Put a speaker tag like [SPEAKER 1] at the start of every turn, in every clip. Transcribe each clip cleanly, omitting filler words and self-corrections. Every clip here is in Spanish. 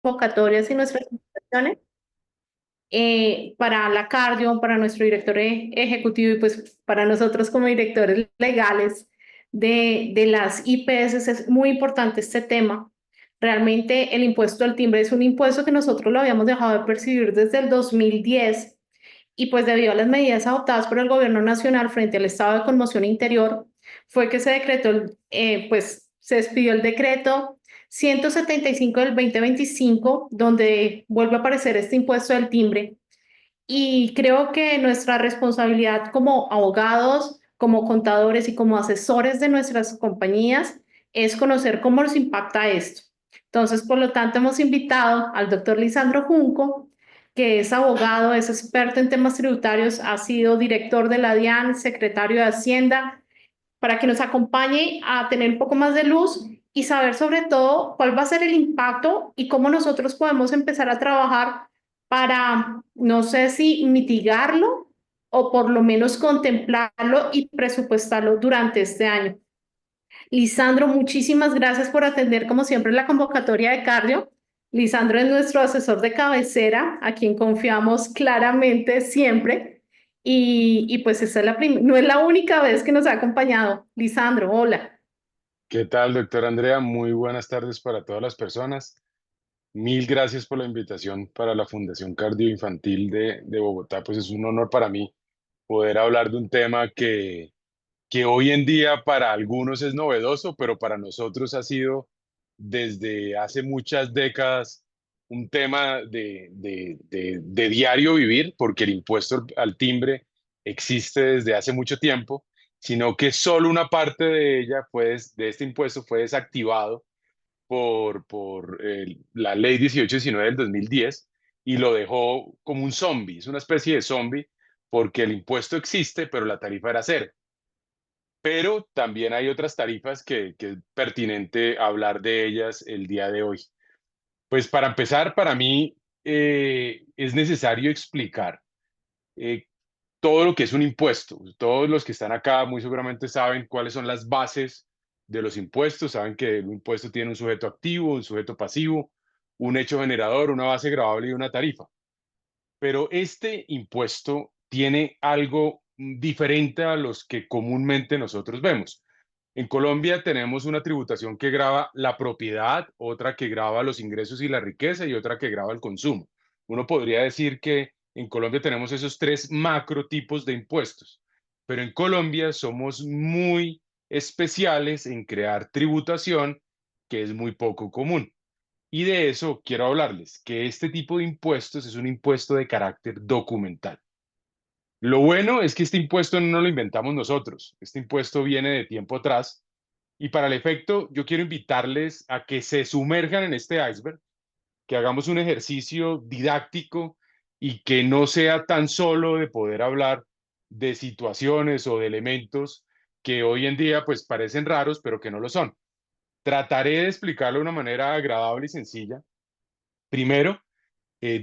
[SPEAKER 1] convocatorias y nuestras invitaciones para la cardio, para nuestro director ejecutivo y pues para nosotros como directores legales de las IPS es muy importante este tema. Realmente el impuesto al timbre es un impuesto que nosotros lo habíamos dejado de percibir desde el 2010 y pues debido a las medidas adoptadas por el gobierno nacional frente al estado de conmoción interior, fue que se decretó, pues se expidió el decreto 175 del 2025, donde vuelve a aparecer este impuesto del timbre. Y creo que nuestra responsabilidad como abogados, como contadores y como asesores de nuestras compañías es conocer cómo nos impacta esto. Entonces, por lo tanto, hemos invitado al doctor Lisandro Junco, que es abogado, es experto en temas tributarios, ha sido director de la DIAN, secretario de Hacienda, para que nos acompañe a tener un poco más de luz y saber sobre todo cuál va a ser el impacto y cómo nosotros podemos empezar a trabajar para, no sé si mitigarlo o por lo menos contemplarlo y presupuestarlo durante este año. Lisandro, muchísimas gracias por atender como siempre la convocatoria de cardio. Lisandro es nuestro asesor de cabecera, a quien confiamos claramente siempre. Y pues esta es no es la única vez que nos ha acompañado. Lisandro, hola.
[SPEAKER 2] ¿Qué tal, doctor Andrea? Muy buenas tardes para todas las personas. Mil gracias por la invitación para la Fundación Cardio Infantil de Bogotá. Pues es un honor para mí poder hablar de un tema que hoy en día para algunos es novedoso, pero para nosotros ha sido desde hace muchas décadas un tema de diario vivir, porque el impuesto al timbre existe desde hace mucho tiempo, sino que solo una parte de ella, pues, de este impuesto fue desactivado por la ley 1819 del 2010 y lo dejó como un zombie, es una especie de zombie, porque el impuesto existe, pero la tarifa era cero. Pero también hay otras tarifas que es pertinente hablar de ellas el día de hoy. Pues para empezar, para mí es necesario explicar eh, todo lo que es un impuesto. Todos los que están acá muy seguramente saben cuáles son las bases de los impuestos, saben que el impuesto tiene un sujeto activo, un sujeto pasivo, un hecho generador, una base gravable y una tarifa. Pero este impuesto tiene algo diferente a los que comúnmente nosotros vemos. En Colombia tenemos una tributación que grava la propiedad, otra que grava los ingresos y la riqueza y otra que grava el consumo. Uno podría decir que en Colombia tenemos esos tres macro tipos de impuestos, pero en Colombia somos muy especiales en crear tributación que es muy poco común. Y de eso quiero hablarles, que este tipo de impuestos es un impuesto de carácter documental. Lo bueno es que este impuesto no lo inventamos nosotros, este impuesto viene de tiempo atrás y para el efecto yo quiero invitarles a que se sumerjan en este iceberg, que hagamos un ejercicio didáctico y que no sea tan solo de poder hablar de situaciones o de elementos que hoy en día pues parecen raros, pero que no lo son. Trataré de explicarlo de una manera agradable y sencilla. Primero,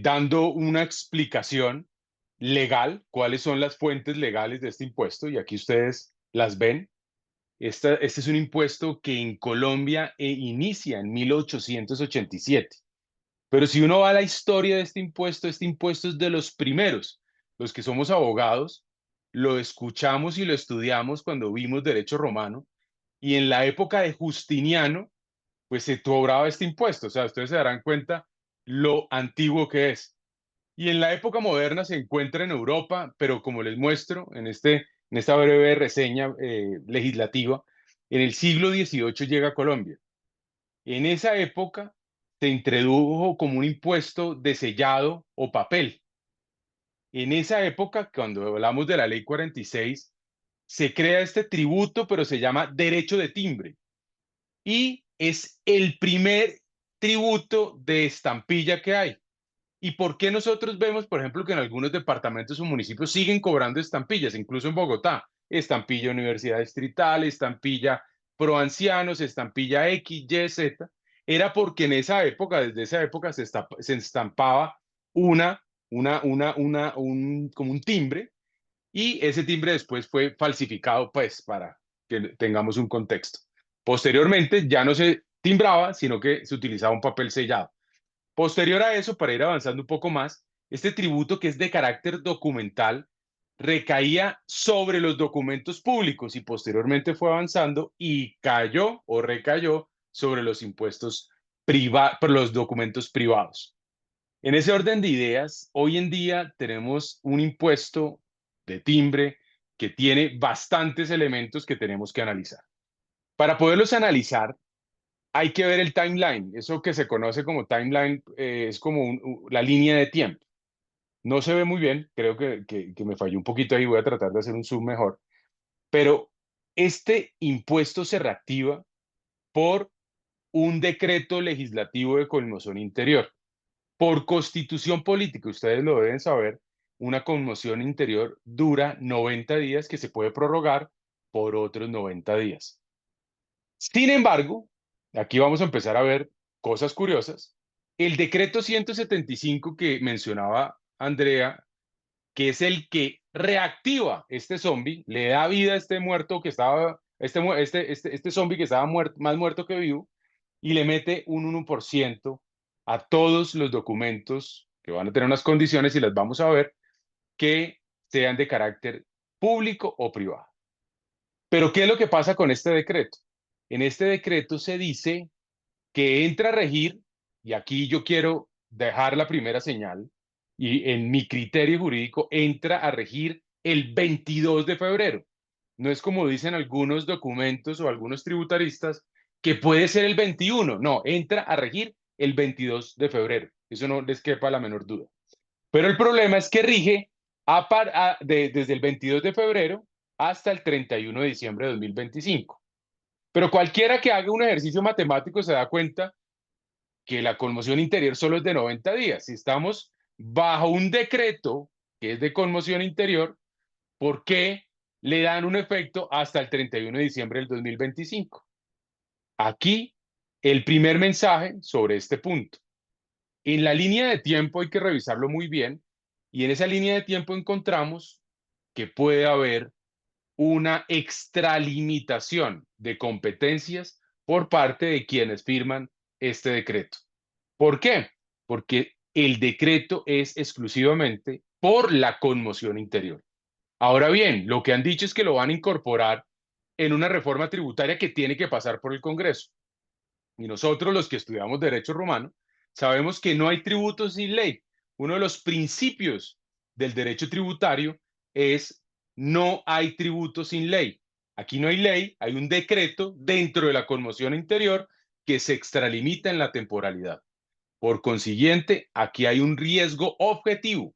[SPEAKER 2] dando una explicación legal, cuáles son las fuentes legales de este impuesto, y aquí ustedes las ven. Este es un impuesto que en Colombia inicia en 1887. Pero si uno va a la historia de este impuesto es de los primeros. Los que somos abogados, lo escuchamos y lo estudiamos cuando vimos derecho romano, y en la época de Justiniano, pues se cobraba este impuesto. O sea, ustedes se darán cuenta lo antiguo que es. Y en la época moderna se encuentra en Europa, pero como les muestro en esta breve reseña legislativa, en el siglo XVIII llega a Colombia. En esa época se introdujo como un impuesto de sellado o papel. En esa época, cuando hablamos de la ley 46, se crea este tributo, pero se llama derecho de timbre. Y es el primer tributo de estampilla que hay. ¿Y por qué nosotros vemos, por ejemplo, que en algunos departamentos o municipios siguen cobrando estampillas, incluso en Bogotá? Estampilla Universidad Distrital, estampilla Pro Ancianos, estampilla X, Y, Z. Era porque en esa época, desde esa época, se estampaba como un timbre, y ese timbre después fue falsificado, pues, para que tengamos un contexto. Posteriormente ya no se timbraba, sino que se utilizaba un papel sellado. Posterior a eso, para ir avanzando un poco más, este tributo que es de carácter documental recaía sobre los documentos públicos y posteriormente fue avanzando y cayó o recayó sobre los impuestos los documentos privados. En ese orden de ideas, hoy en día tenemos un impuesto de timbre que tiene bastantes elementos que tenemos que analizar. Para poderlos analizar, hay que ver el timeline. Eso que se conoce como timeline es como la línea de tiempo. No se ve muy bien, creo que me falló un poquito ahí, voy a tratar de hacer un zoom mejor, pero este impuesto se reactiva por un decreto legislativo de conmoción interior. Por constitución política, ustedes lo deben saber, una conmoción interior dura 90 días que se puede prorrogar por otros 90 días. Sin embargo, aquí vamos a empezar a ver cosas curiosas. El decreto 175 que mencionaba Andrea, que es el que reactiva este zombie, le da vida a este muerto que estaba, este zombie que estaba más muerto que vivo, y le mete un 1% a todos los documentos que van a tener unas condiciones y las vamos a ver, que sean de carácter público o privado. Pero ¿qué es lo que pasa con este decreto? En este decreto se dice que entra a regir, y aquí yo quiero dejar la primera señal, y en mi criterio jurídico entra a regir el 22 de febrero. No es como dicen algunos documentos o algunos tributaristas que puede ser el 21. No, entra a regir el 22 de febrero. Eso no les quepa la menor duda. Pero el problema es que rige desde el 22 de febrero hasta el 31 de diciembre de 2025. Pero cualquiera que haga un ejercicio matemático se da cuenta que la conmoción interior solo es de 90 días. Si estamos bajo un decreto que es de conmoción interior, ¿por qué le dan un efecto hasta el 31 de diciembre del 2025? Aquí el primer mensaje sobre este punto. En la línea de tiempo hay que revisarlo muy bien y en esa línea de tiempo encontramos que puede haber una extralimitación de competencias por parte de quienes firman este decreto. ¿Por qué? Porque el decreto es exclusivamente por la conmoción interior. Ahora bien, lo que han dicho es que lo van a incorporar en una reforma tributaria que tiene que pasar por el Congreso. Y nosotros, los que estudiamos derecho romano, sabemos que no hay tributos sin ley. Uno de los principios del derecho tributario es no hay tributo sin ley. Aquí no hay ley, hay un decreto dentro de la conmoción interior que se extralimita en la temporalidad. Por consiguiente, aquí hay un riesgo objetivo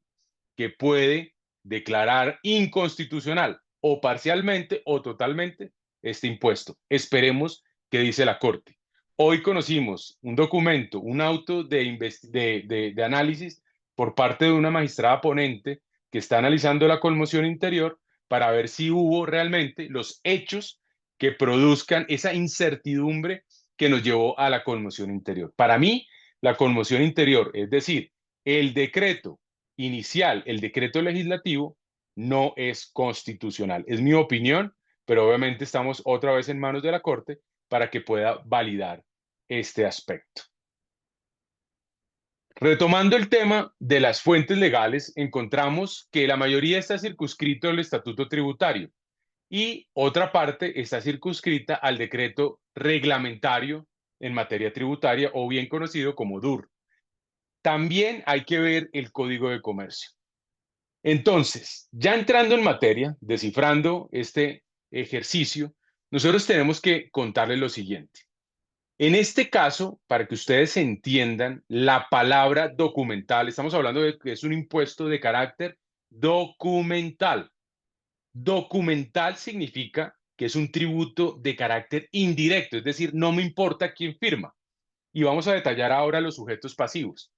[SPEAKER 2] que puede declarar inconstitucional o parcialmente o totalmente este impuesto. Esperemos qué dice la Corte. Hoy conocimos un documento, un auto de análisis por parte de una magistrada ponente que está analizando la conmoción interior para ver si hubo realmente los hechos que produzcan esa incertidumbre que nos llevó a la conmoción interior. Para mí, la conmoción interior, es decir, el decreto inicial, el decreto legislativo, no es constitucional. Es mi opinión, pero obviamente estamos otra vez en manos de la Corte para que pueda validar este aspecto. Retomando el tema de las fuentes legales, encontramos que la mayoría está circunscrito al estatuto tributario y otra parte está circunscrita al decreto reglamentario en materia tributaria o bien conocido como DUR. También hay que ver el Código de Comercio. Entonces, ya entrando en materia, descifrando este ejercicio, nosotros tenemos que contarles lo siguiente. En este caso, para que ustedes entiendan, la palabra documental, estamos hablando de que es un impuesto de carácter documental. Documental significa que es un tributo de carácter indirecto, es decir, no me importa quién firma. Y vamos a detallar ahora los sujetos pasivos.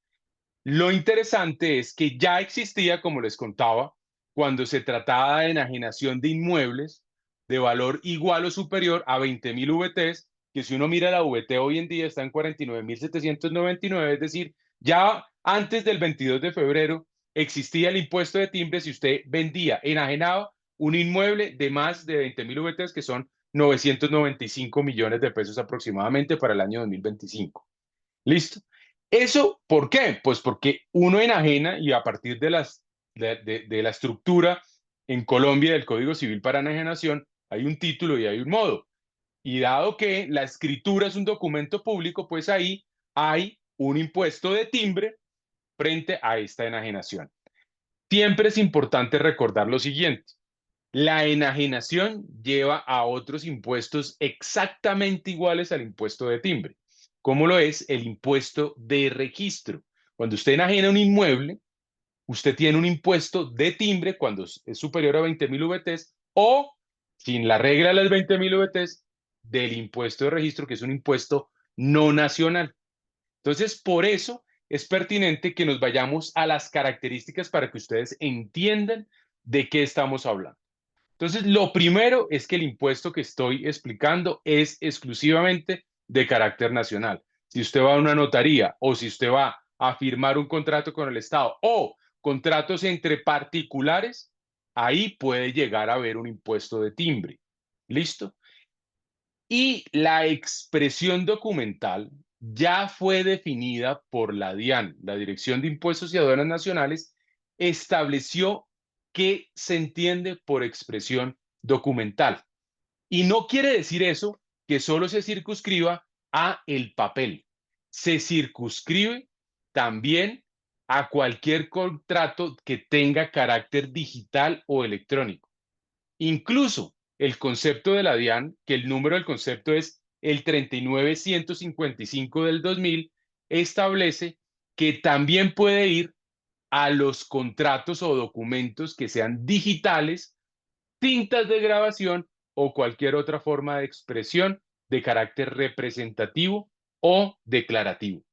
[SPEAKER 2] Lo interesante es que ya existía, como les contaba, cuando se trataba de enajenación de inmuebles de valor igual o superior a 20.000 VTs, que si uno mira la VT hoy en día está en 49.799, es decir, ya antes del 22 de febrero existía el impuesto de timbre si usted vendía, enajenaba un inmueble de más de 20.000 VTs, que son 995 millones de pesos aproximadamente para el año 2025. ¿Listo? ¿Eso por qué? Pues porque uno enajena y a partir de, de la estructura en Colombia del Código Civil para enajenación hay un título y hay un modo. Y dado que la escritura es un documento público, pues ahí hay un impuesto de timbre frente a esta enajenación. Siempre es importante recordar lo siguiente. La enajenación lleva a otros impuestos exactamente iguales al impuesto de timbre, como lo es el impuesto de registro. Cuando usted enajena un inmueble, usted tiene un impuesto de timbre cuando es superior a 20.000 VTs o, sin la regla de las 20.000 VTs, del impuesto de registro, que es un impuesto no nacional. Entonces, por eso es pertinente que nos vayamos a las características para que ustedes entiendan de qué estamos hablando. Entonces, lo primero es que el impuesto que estoy explicando es exclusivamente de carácter nacional. Si usted va a una notaría o si usted va a firmar un contrato con el Estado o contratos entre particulares, ahí puede llegar a haber un impuesto de timbre. ¿Listo? Y la expresión documental ya fue definida por la DIAN, la Dirección de Impuestos y Aduanas Nacionales, estableció qué se entiende por expresión documental. Y no quiere decir eso que solo se circunscriba a el papel. Se circunscribe también a cualquier contrato que tenga carácter digital o electrónico. Incluso el concepto de la DIAN, que el número del concepto es el 39155 del 2000, establece que también puede ir a los contratos o documentos que sean digitales, cintas de grabación o cualquier otra forma de expresión de carácter representativo o declarativo.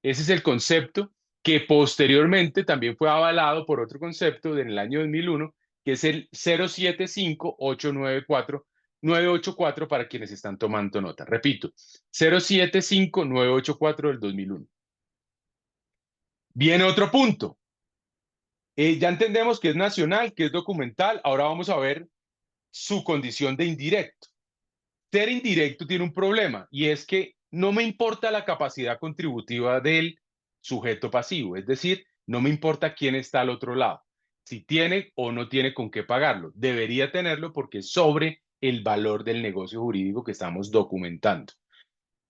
[SPEAKER 2] Ese es el concepto que posteriormente también fue avalado por otro concepto en el año 2001, que es el 075-894-984 para quienes están tomando nota. Repito, 075-984 del 2001. Viene otro punto. Ya entendemos que es nacional, que es documental. Ahora vamos a ver su condición de indirecto. Ser indirecto tiene un problema y es que no me importa la capacidad contributiva del sujeto pasivo, es decir, no me importa quién está al otro lado, si tiene o no tiene con qué pagarlo. Debería tenerlo porque es sobre el valor del negocio jurídico que estamos documentando.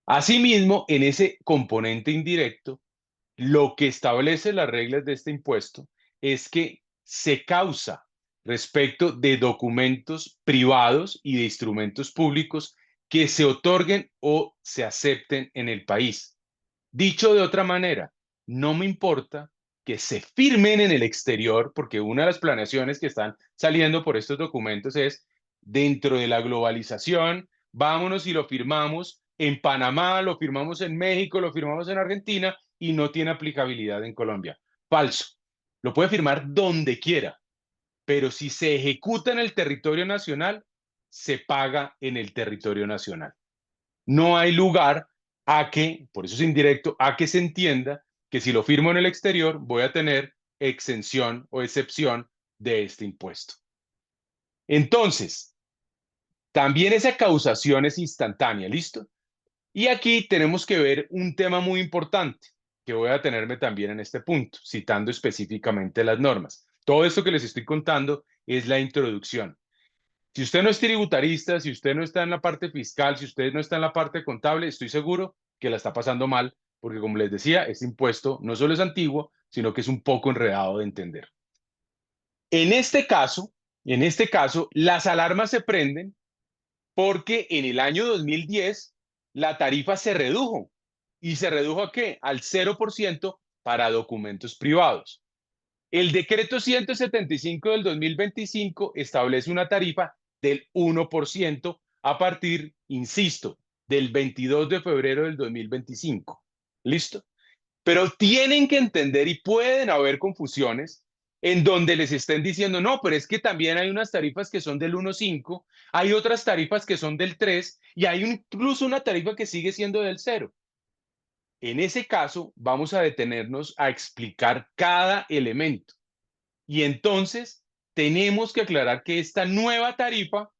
[SPEAKER 2] Asimismo, en ese componente indirecto, lo que establece las reglas de este impuesto es que se causa respecto de documentos privados y de instrumentos públicos que se otorguen o se acepten en el país. Dicho de otra manera, no me importa que se firmen en el exterior, porque una de las planeaciones que están saliendo por estos documentos es dentro de la globalización, vámonos y lo firmamos en Panamá, lo firmamos en México, lo firmamos en Argentina y no tiene aplicabilidad en Colombia. Falso. Lo puede firmar donde quiera, pero si se ejecuta en el territorio nacional, se paga en el territorio nacional. No hay lugar a que, por eso es indirecto, a que se entienda que si lo firmo en el exterior voy a tener exención o excepción de este impuesto. Entonces, también esa causación es instantánea, ¿listo? Y aquí tenemos que ver un tema muy importante que voy a tenerme también en este punto, citando específicamente las normas. Todo esto que les estoy contando es la introducción. Si usted no es tributarista, si usted no está en la parte fiscal, si usted no está en la parte contable, estoy seguro que la está pasando mal, porque como les decía, este impuesto no solo es antiguo, sino que es un poco enredado de entender. En este caso, las alarmas se prenden porque en el año 2010 la tarifa se redujo. ¿Y se redujo a qué? Al 0% para documentos privados. El decreto 175 del 2025 establece una tarifa del 1% a partir, insisto, del 22 de febrero del 2025. ¿Listo? Pero tienen que entender y pueden haber confusiones en donde les estén diciendo, no, pero es que también hay unas tarifas que son del 1.5, hay otras tarifas que son del 3 y hay incluso una tarifa que sigue siendo del 0. En ese caso, vamos a detenernos a explicar cada elemento. Y entonces tenemos que aclarar que esta nueva tarifa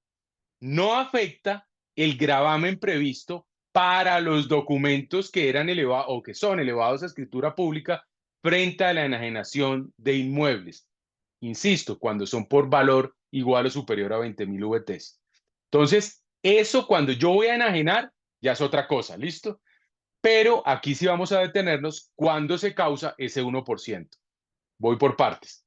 [SPEAKER 2] no afecta el gravamen previsto para los documentos que eran elevados o que son elevados a escritura pública frente a la enajenación de inmuebles. Insisto, cuando son por valor igual o superior a 20.000 VTs. Entonces, eso cuando yo voy a enajenar, ya es otra cosa, ¿listo? Pero aquí sí vamos a detenernos cuando se causa ese 1%. Voy por partes.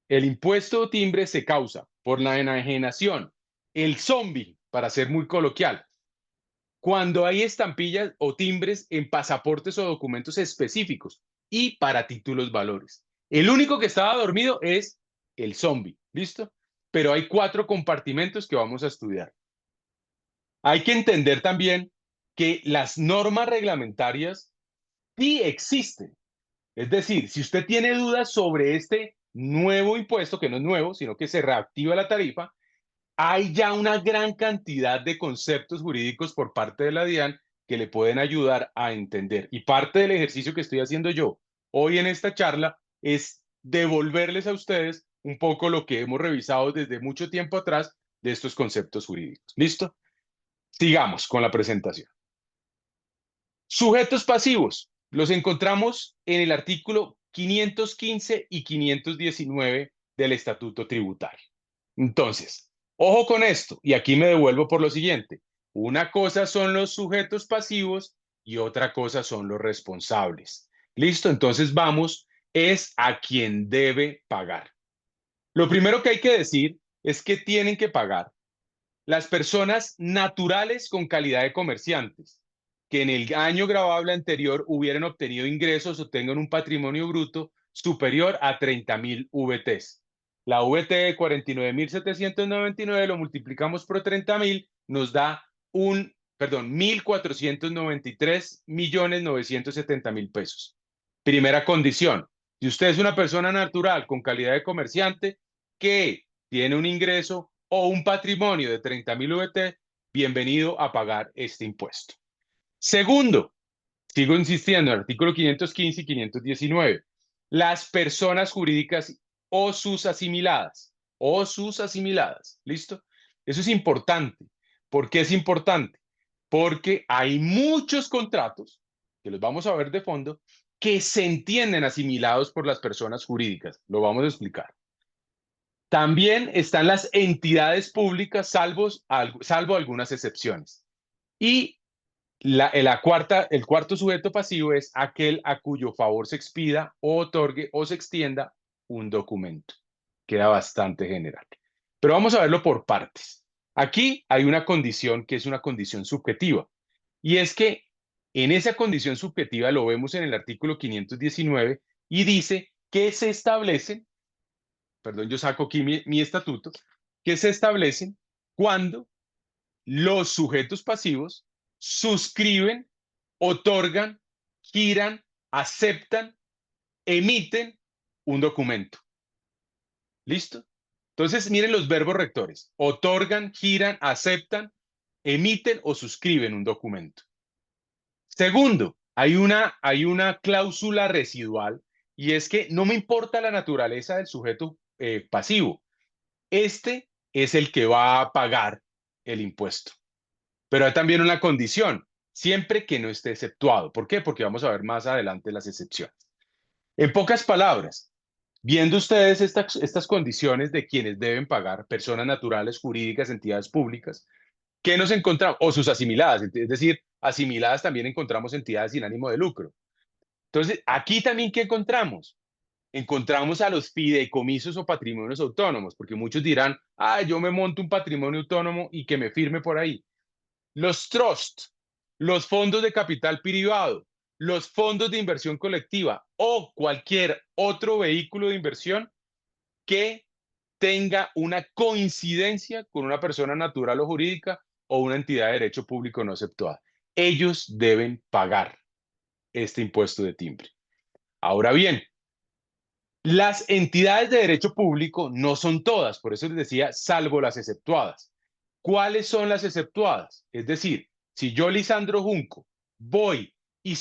[SPEAKER 2] El impuesto de timbre se causa por la enajenación, el zombie, para ser muy coloquial, cuando hay estampillas o timbres en pasaportes o documentos específicos y para títulos valores. El único que estaba dormido es el zombie, ¿listo? Pero hay 4 compartimentos que vamos a estudiar. Hay que entender también que las normas reglamentarias sí existen. Es decir, si usted tiene dudas sobre este nuevo impuesto, que no es nuevo, sino que se reactiva la tarifa, hay ya una gran cantidad de conceptos jurídicos por parte de la DIAN que le pueden ayudar a entender. Y parte del ejercicio que estoy haciendo yo hoy en esta charla es devolverles a ustedes un poco lo que hemos revisado desde mucho tiempo atrás de estos conceptos jurídicos. ¿Listo? Sigamos con la presentación. Sujetos pasivos. Los encontramos en el artículo 515 y 519 del Estatuto Tributario. Entonces, ojo con esto, y aquí me devuelvo por lo siguiente. Una cosa son los sujetos pasivos y otra cosa son los responsables. ¿Listo? Entonces vamos, es a quien debe pagar. Lo primero que hay que decir es que tienen que pagar las personas naturales con calidad de comerciantes, que en el año grabable anterior hubieran obtenido ingresos o tengan un patrimonio bruto superior a 30.000 VTs. La VT de 49.799 lo multiplicamos por 30.000, nos da 1.493.970.000 pesos. Primera condición, si usted es una persona natural con calidad de comerciante que tiene un ingreso o un patrimonio de 30.000 VT, bienvenido a pagar este impuesto. Segundo, sigo insistiendo en el artículo 515 y 519. Las personas jurídicas o sus asimiladas, ¿listo? Eso es importante. ¿Por qué es importante? Porque hay muchos contratos, que los vamos a ver de fondo, que se entienden asimilados por las personas jurídicas. Lo vamos a explicar. También están las entidades públicas, salvo algunas excepciones. Y el cuarto sujeto pasivo es aquel a cuyo favor se expida o otorgue o se extienda un documento. Queda bastante general. Pero vamos a verlo por partes. Aquí hay una condición que es una condición subjetiva. Y es que en esa condición subjetiva lo vemos en el artículo 519 y dice que se establecen, perdón, yo saco aquí mi estatuto, que se establecen cuando los sujetos pasivos suscriben, otorgan, giran, aceptan, emiten un documento. ¿Listo? Entonces, miren los verbos rectores. Otorgan, giran, aceptan, emiten o suscriben un documento. Segundo, hay una cláusula residual y es que no me importa la naturaleza del sujeto pasivo. Este es el que va a pagar el impuesto. Pero hay también una condición, siempre que no esté exceptuado. ¿Por qué? Porque vamos a ver más adelante las excepciones. En pocas palabras, viendo ustedes estas condiciones de quienes deben pagar, personas naturales, jurídicas, entidades públicas, ¿qué nos encontramos? O sus asimiladas, es decir, asimiladas también encontramos entidades sin ánimo de lucro. Entonces, aquí también, ¿qué encontramos? Encontramos a los fideicomisos o patrimonios autónomos, porque muchos dirán, yo me monto un patrimonio autónomo y que me firme por ahí. Los trusts, los fondos de capital privado, los fondos de inversión colectiva o cualquier otro vehículo de inversión que tenga una coincidencia con una persona natural o jurídica o una entidad de derecho público no exceptuada. Ellos deben pagar este impuesto de timbre. Ahora bien, las entidades de derecho público no son todas, por eso les decía, salvo las exceptuadas. ¿Cuáles son las exceptuadas? Es decir, si yo, Lisandro Junco, voy y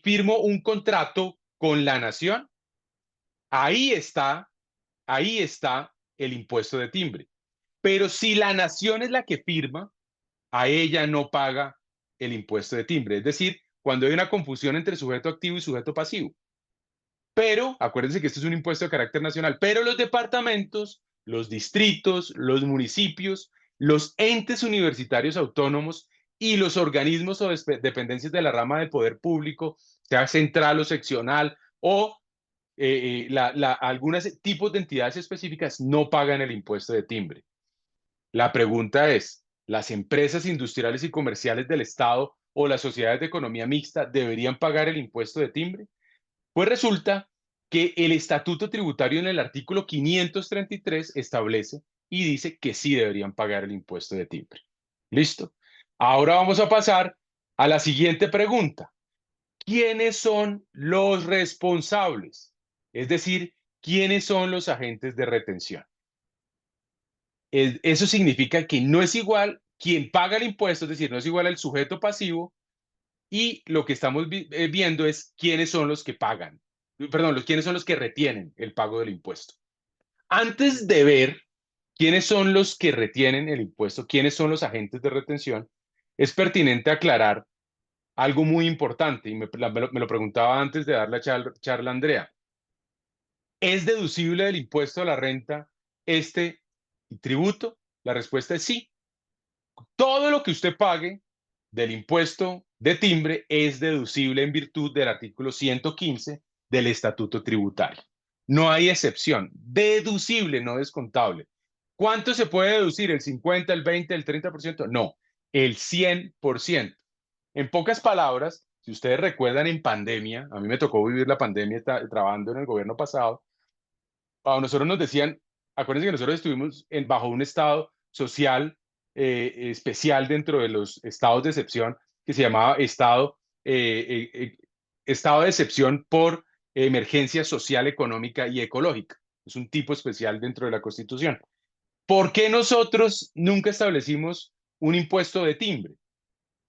[SPEAKER 2] firmo un contrato con la nación, ahí está, ahí está el impuesto de timbre. Pero si la nación es la que firma, a ella no paga el impuesto de timbre, es decir, cuando hay una confusión entre sujeto activo y sujeto pasivo. Pero, acuérdense que este es un impuesto de carácter nacional, pero los departamentos, los distritos, los municipios, los entes universitarios autónomos y los organismos o dependencias de la rama del poder público, sea central o seccional, o algunos tipos de entidades específicas no pagan el impuesto de timbre. La pregunta es, ¿las empresas industriales y comerciales del Estado o las sociedades de economía mixta deberían pagar el impuesto de timbre? Pues resulta que el estatuto tributario en el artículo 533 establece y dice que sí deberían pagar el impuesto de timbre. ¿Listo? Ahora vamos a pasar a la siguiente pregunta. ¿Quiénes son los responsables? Es decir, ¿quiénes son los agentes de retención? Eso significa que no es igual quien paga el impuesto, es decir, no es igual al sujeto pasivo, y lo que estamos viendo es quiénes son los que pagan, perdón, quiénes son los que retienen el pago del impuesto. Antes de ver quiénes son los que retienen el impuesto, quiénes son los agentes de retención, es pertinente aclarar algo muy importante, y me lo preguntaba antes de dar la charla a Andrea. ¿Es deducible del impuesto a la renta este tributo? La respuesta es sí. Todo lo que usted pague del impuesto de timbre es deducible en virtud del artículo 115 del Estatuto Tributario. No hay excepción. Deducible, no descontable. ¿Cuánto se puede deducir? ¿El 50, el 20, el 30%? No, el 100%. En pocas palabras, si ustedes recuerdan en pandemia, a mí me tocó vivir la pandemia trabajando en el gobierno pasado, a nosotros nos decían, acuérdense que nosotros estuvimos bajo un estado social especial dentro de los estados de excepción que se llamaba estado de excepción por emergencia social, económica y ecológica. Es un tipo especial dentro de la Constitución. ¿Por qué nosotros nunca establecimos un impuesto de timbre?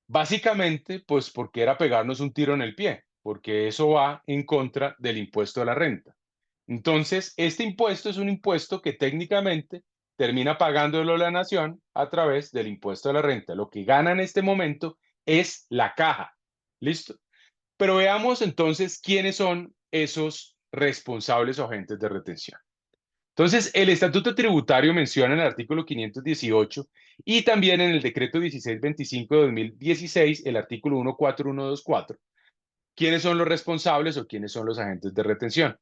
[SPEAKER 2] Básicamente, pues porque era pegarnos un tiro en el pie, porque eso va en contra del impuesto a la renta. Entonces, este impuesto es un impuesto que técnicamente termina pagándolo la nación a través del impuesto a la renta. Lo que gana en este momento es la caja. ¿Listo? Pero veamos entonces quiénes son esos responsables o agentes de retención. Entonces, el Estatuto Tributario menciona en el artículo 518 y también en el decreto 1625 de 2016, el artículo 14124, quiénes son los responsables o quiénes son los agentes de retención.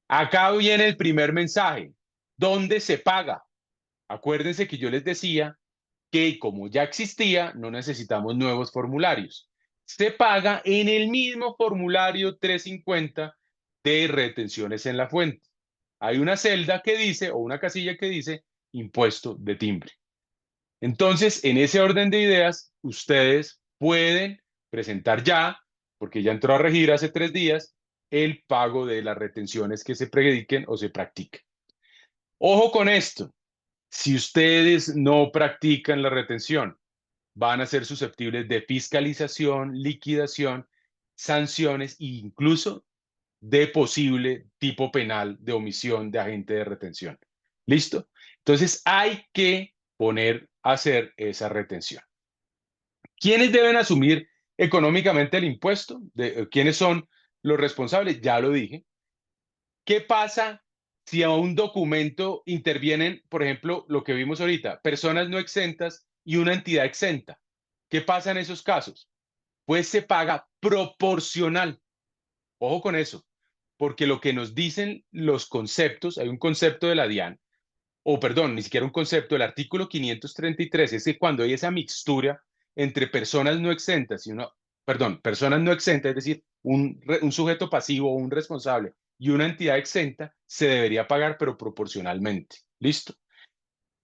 [SPEAKER 2] Acá viene el primer mensaje. ¿Dónde se paga? Acuérdense que yo les decía que como ya existía, no necesitamos nuevos formularios. Se paga en el mismo formulario 350 de retenciones en la fuente. Hay una celda que dice, o una casilla que dice, impuesto de timbre. Entonces, en ese orden de ideas, ustedes pueden presentar ya, porque ya entró a regir hace 3 días, el pago de las retenciones que se prediquen o se practiquen. Ojo con esto, si ustedes no practican la retención, van a ser susceptibles de fiscalización, liquidación, sanciones e incluso de posible tipo penal de omisión de agente de retención. ¿Listo? Entonces hay que poner a hacer esa retención. ¿Quiénes deben asumir económicamente el impuesto? ¿Quiénes son los responsables? Ya lo dije. ¿Qué pasa si a un documento intervienen, por ejemplo, lo que vimos ahorita, personas no exentas y una entidad exenta? ¿Qué pasa en esos casos? Pues se paga proporcional. Ojo con eso, porque lo que nos dicen los conceptos, hay un concepto de la DIAN, o perdón, ni siquiera un concepto, el artículo 533, es que cuando hay esa mixtura entre personas no exentas y personas no exentas, es decir, un sujeto pasivo o un responsable y una entidad exenta, se debería pagar, pero proporcionalmente. ¿Listo?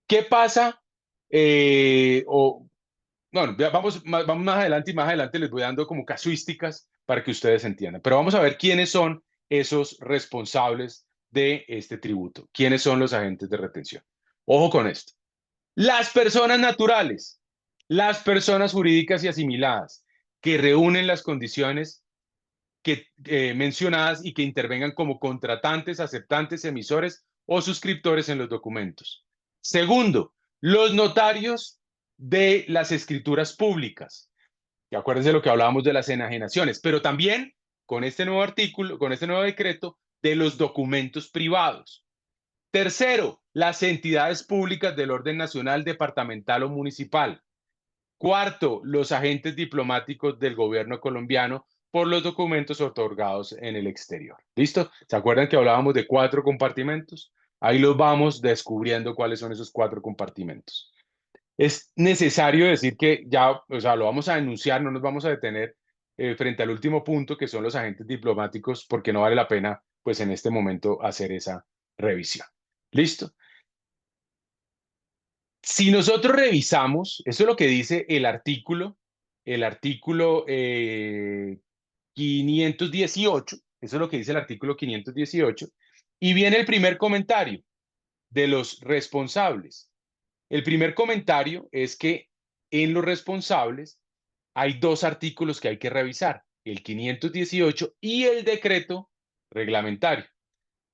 [SPEAKER 2] ¿Qué pasa? Bueno, vamos más adelante y más adelante les voy dando como casuísticas para que ustedes entiendan. Pero vamos a ver quiénes son esos responsables de este tributo, quiénes son los agentes de retención. Ojo con esto. Las personas naturales, las personas jurídicas y asimiladas que reúnen las condiciones mencionadas y que intervengan como contratantes, aceptantes, emisores o suscriptores en los documentos. Segundo, los notarios de las escrituras públicas. Y acuérdense lo que hablábamos de las enajenaciones, pero también con este nuevo artículo, con este nuevo decreto, de los documentos privados. Tercero, las entidades públicas del orden nacional, departamental o municipal. Cuarto, los agentes diplomáticos del gobierno colombiano por los documentos otorgados en el exterior. ¿Listo? ¿Se acuerdan que hablábamos de 4 compartimentos? Ahí los vamos descubriendo cuáles son esos 4 compartimentos. Es necesario decir que ya, o sea, lo vamos a enunciar, no nos vamos a detener frente al último punto, que son los agentes diplomáticos, porque no vale la pena, pues en este momento, hacer esa revisión. ¿Listo? Si nosotros revisamos, eso es lo que dice el artículo 518, eso es lo que dice el artículo 518, y viene el primer comentario de los responsables. El primer comentario es que en los responsables hay 2 artículos que hay que revisar, el 518 y el decreto reglamentario.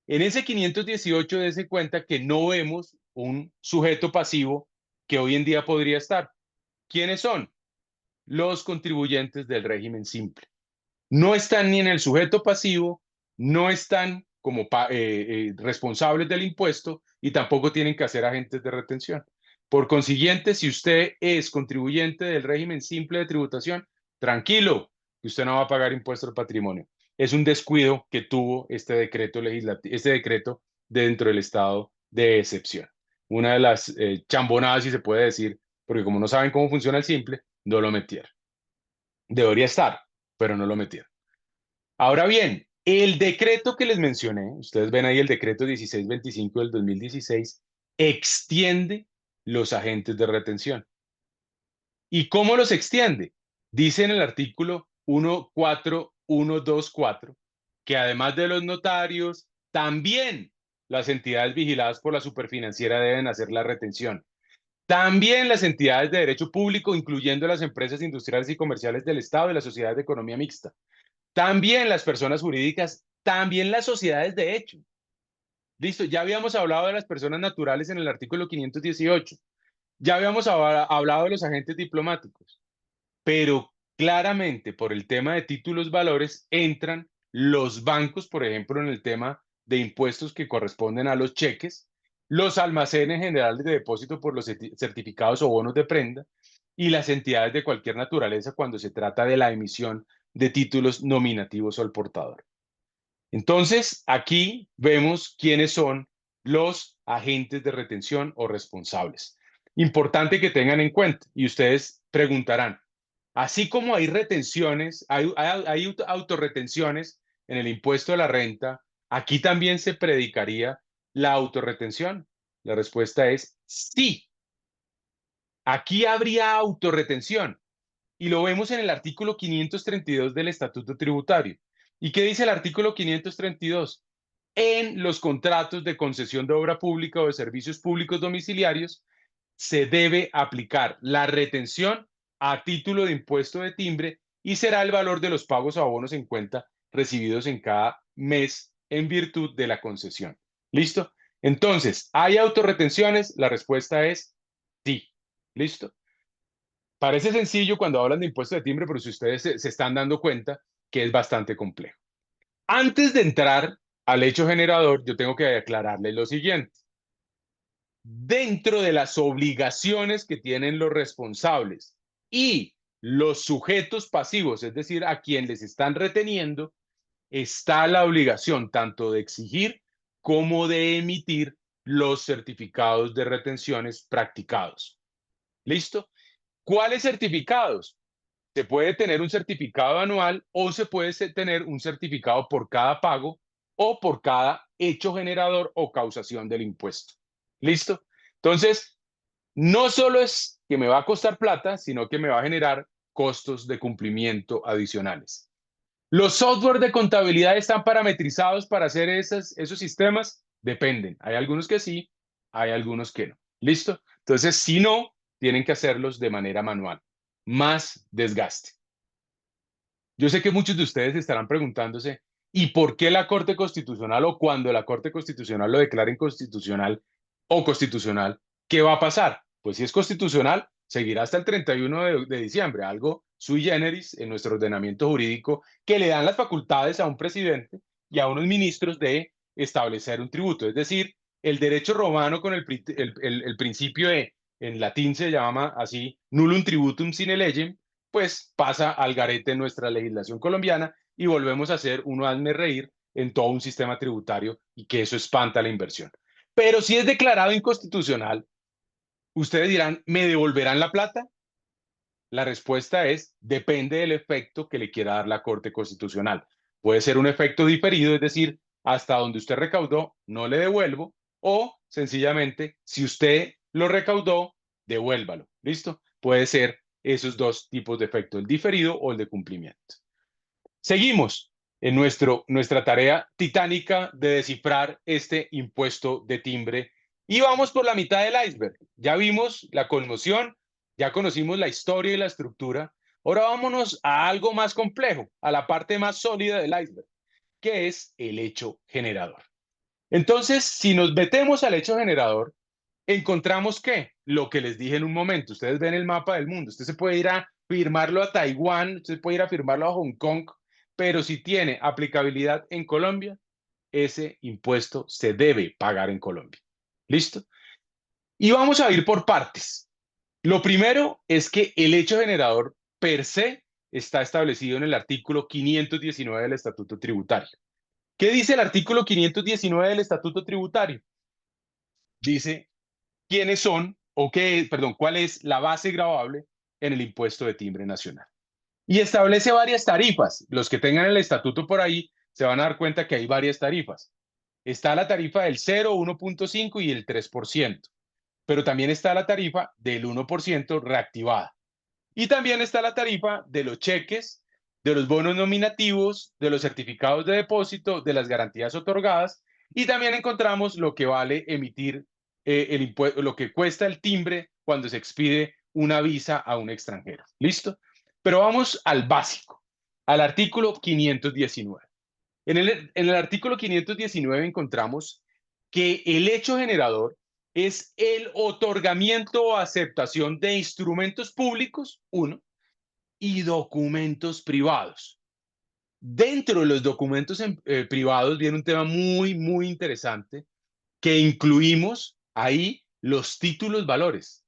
[SPEAKER 2] En ese 518 dése cuenta que no vemos un sujeto pasivo que hoy en día podría estar. ¿Quiénes son? Los contribuyentes del régimen simple. No están ni en el sujeto pasivo, no están como responsables del impuesto y tampoco tienen que hacer agentes de retención. Por consiguiente, si usted es contribuyente del régimen simple de tributación, tranquilo, que usted no va a pagar impuesto al patrimonio. Es un descuido que tuvo este decreto dentro del estado de excepción. Una de las chambonadas, si se puede decir, porque como no saben cómo funciona el simple, no lo metieron. Debería estar, pero no lo metieron. Ahora bien, el decreto que les mencioné, ustedes ven ahí el decreto 1625 del 2016, extiende los agentes de retención. ¿Y cómo los extiende? Dice en el artículo 14124 que además de los notarios, también las entidades vigiladas por la superfinanciera deben hacer la retención. También las entidades de derecho público, incluyendo las empresas industriales y comerciales del Estado y las sociedades de economía mixta. También las personas jurídicas, también las sociedades de hecho. Listo, ya habíamos hablado de las personas naturales en el artículo 518. Ya habíamos hablado de los agentes diplomáticos, pero claramente por el tema de títulos valores entran los bancos, por ejemplo, en el tema de impuestos que corresponden a los cheques, los almacenes generales de depósito por los certificados o bonos de prenda y las entidades de cualquier naturaleza cuando se trata de la emisión de títulos nominativos al portador. Entonces, aquí vemos quiénes son los agentes de retención o responsables. Importante que tengan en cuenta, y ustedes preguntarán, así como hay retenciones, hay autorretenciones en el impuesto a la renta, ¿aquí también se predicaría la autorretención? La respuesta es sí. Aquí habría autorretención. Y lo vemos en el artículo 532 del Estatuto Tributario. ¿Y qué dice el artículo 532? En los contratos de concesión de obra pública o de servicios públicos domiciliarios se debe aplicar la retención a título de impuesto de timbre y será el valor de los pagos o abonos en cuenta recibidos en cada mes en virtud de la concesión. ¿Listo? Entonces, ¿hay autorretenciones? La respuesta es sí. ¿Listo? Parece sencillo cuando hablan de impuesto de timbre, pero si ustedes se están dando cuenta que es bastante complejo. Antes de entrar al hecho generador, yo tengo que aclararles lo siguiente. Dentro de las obligaciones que tienen los responsables y los sujetos pasivos, es decir, a quien les están reteniendo, está la obligación tanto de exigir como de emitir los certificados de retenciones practicados. ¿Listo? ¿Cuáles certificados? Se puede tener un certificado anual o se puede tener un certificado por cada pago o por cada hecho generador o causación del impuesto. ¿Listo? Entonces, no solo es que me va a costar plata, sino que me va a generar costos de cumplimiento adicionales. ¿Los software de contabilidad están parametrizados para hacer esos sistemas? Dependen. Hay algunos que sí, hay algunos que no. ¿Listo? Entonces, si no, tienen que hacerlos de manera manual. Más desgaste. Yo sé que muchos de ustedes estarán preguntándose, ¿y por qué la Corte Constitucional o cuando la Corte Constitucional lo declare inconstitucional o constitucional, qué va a pasar? Pues si es constitucional, seguirá hasta el 31 de diciembre, algo sui generis en nuestro ordenamiento jurídico que le dan las facultades a un presidente y a unos ministros de establecer un tributo. Es decir, el derecho romano con el principio de, en latín se llama así, nullum tributum sine legem, pues pasa al garete en nuestra legislación colombiana y volvemos a hacer uno hazme reír en todo un sistema tributario y que eso espanta la inversión. Pero si es declarado inconstitucional, ustedes dirán, ¿me devolverán la plata? La respuesta es, depende del efecto que le quiera dar la Corte Constitucional. Puede ser un efecto diferido, es decir, hasta donde usted recaudó, no le devuelvo, o sencillamente, si usted lo recaudó, devuélvalo. ¿Listo? Puede ser esos dos tipos de efecto, el diferido o el de cumplimiento. Seguimos en nuestra tarea titánica de descifrar este impuesto de timbre y vamos por la mitad del iceberg. Ya vimos la conmoción, ya conocimos la historia y la estructura. Ahora vámonos a algo más complejo, a la parte más sólida del iceberg, que es el hecho generador. Entonces, si nos metemos al hecho generador, encontramos que lo que les dije en un momento, ustedes ven el mapa del mundo, usted se puede ir a firmarlo a Taiwán, usted puede ir a firmarlo a Hong Kong, pero si tiene aplicabilidad en Colombia, ese impuesto se debe pagar en Colombia. ¿Listo? Y vamos a ir por partes. Lo primero es que el hecho generador per se está establecido en el artículo 519 del Estatuto Tributario. ¿Qué dice el artículo 519 del Estatuto Tributario? Dice quiénes son o qué, perdón, cuál es la base gravable en el impuesto de timbre nacional. Y establece varias tarifas. Los que tengan el estatuto por ahí se van a dar cuenta que hay varias tarifas. Está la tarifa del 0, 1.5 y el 3%, pero también está la tarifa del 1% reactivada. Y también está la tarifa de los cheques, de los bonos nominativos, de los certificados de depósito, de las garantías otorgadas. Y también encontramos lo que vale emitir el impuesto, lo que cuesta el timbre cuando se expide una visa a un extranjero. ¿Listo? Pero vamos al básico, al artículo 519. En el artículo 519 encontramos que el hecho generador es el otorgamiento o aceptación de instrumentos públicos, uno, y documentos privados. Dentro de los documentos privados viene un tema muy, muy interesante que incluimos ahí los títulos valores.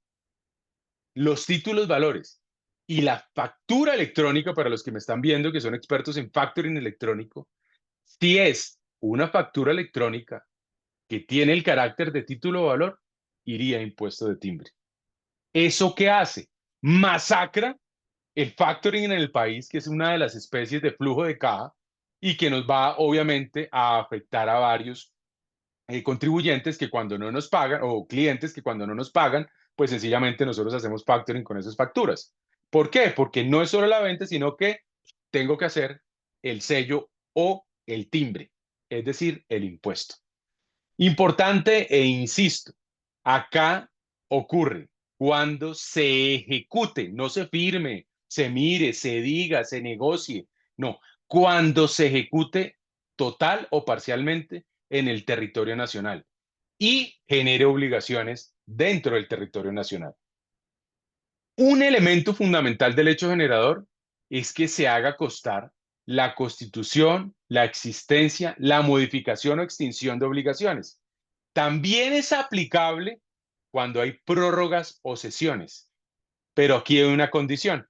[SPEAKER 2] Los títulos valores y la factura electrónica para los que me están viendo, que son expertos en factoring electrónico, si es una factura electrónica que tiene el carácter de título de valor, iría a impuesto de timbre. ¿Eso qué hace? Masacra el factoring en el país, que es una de las especies de flujo de caja y que nos va obviamente a afectar a varios contribuyentes que cuando no nos pagan o clientes que cuando no nos pagan, pues sencillamente nosotros hacemos factoring con esas facturas. ¿Por qué? Porque no es solo la venta, sino que tengo que hacer el sello o el timbre, es decir, el impuesto. Importante e insisto, acá ocurre cuando se ejecute, no se firme, se mire, se diga, se negocie, no, cuando se ejecute total o parcialmente en el territorio nacional y genere obligaciones dentro del territorio nacional. Un elemento fundamental del hecho generador es que se haga constar la constitución, la existencia, la modificación o extinción de obligaciones. También es aplicable cuando hay prórrogas o cesiones, pero aquí hay una condición,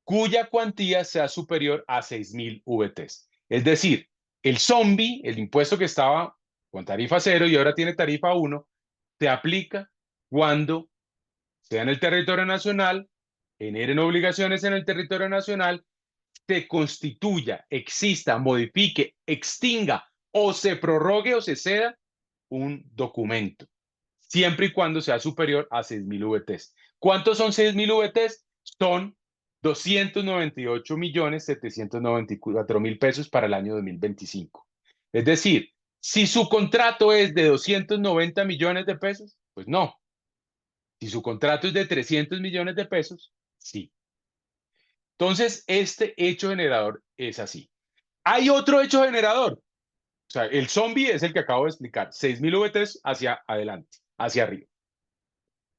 [SPEAKER 2] cuya cuantía sea superior a 6.000 VTs. Es decir, el zombie, el impuesto que estaba con tarifa 0 y ahora tiene tarifa 1, se aplica cuando sea en el territorio nacional, generen obligaciones en el territorio nacional, se constituya, exista, modifique, extinga o se prorrogue o se ceda un documento, siempre y cuando sea superior a 6.000 VTs. ¿Cuántos son 6.000 VTs? Son 298.794.000 pesos para el año 2025. Es decir, si su contrato es de 290 millones de pesos, pues no. Si su contrato es de 300 millones de pesos, sí. Entonces, este hecho generador es así. Hay otro hecho generador. O sea, el zombie es el que acabo de explicar. 6.000 VTs hacia adelante, hacia arriba.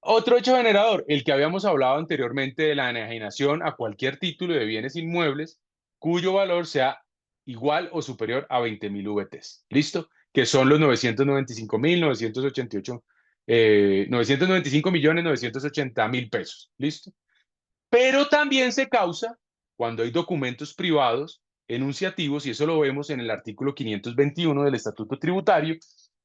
[SPEAKER 2] Otro hecho generador, el que habíamos hablado anteriormente de la enajenación a cualquier título de bienes inmuebles cuyo valor sea igual o superior a 20.000 VTs. ¿Listo? Que son los 995.988, 995.980.000 pesos. ¿Listo? Pero también se causa cuando hay documentos privados enunciativos, y eso lo vemos en el artículo 521 del Estatuto Tributario,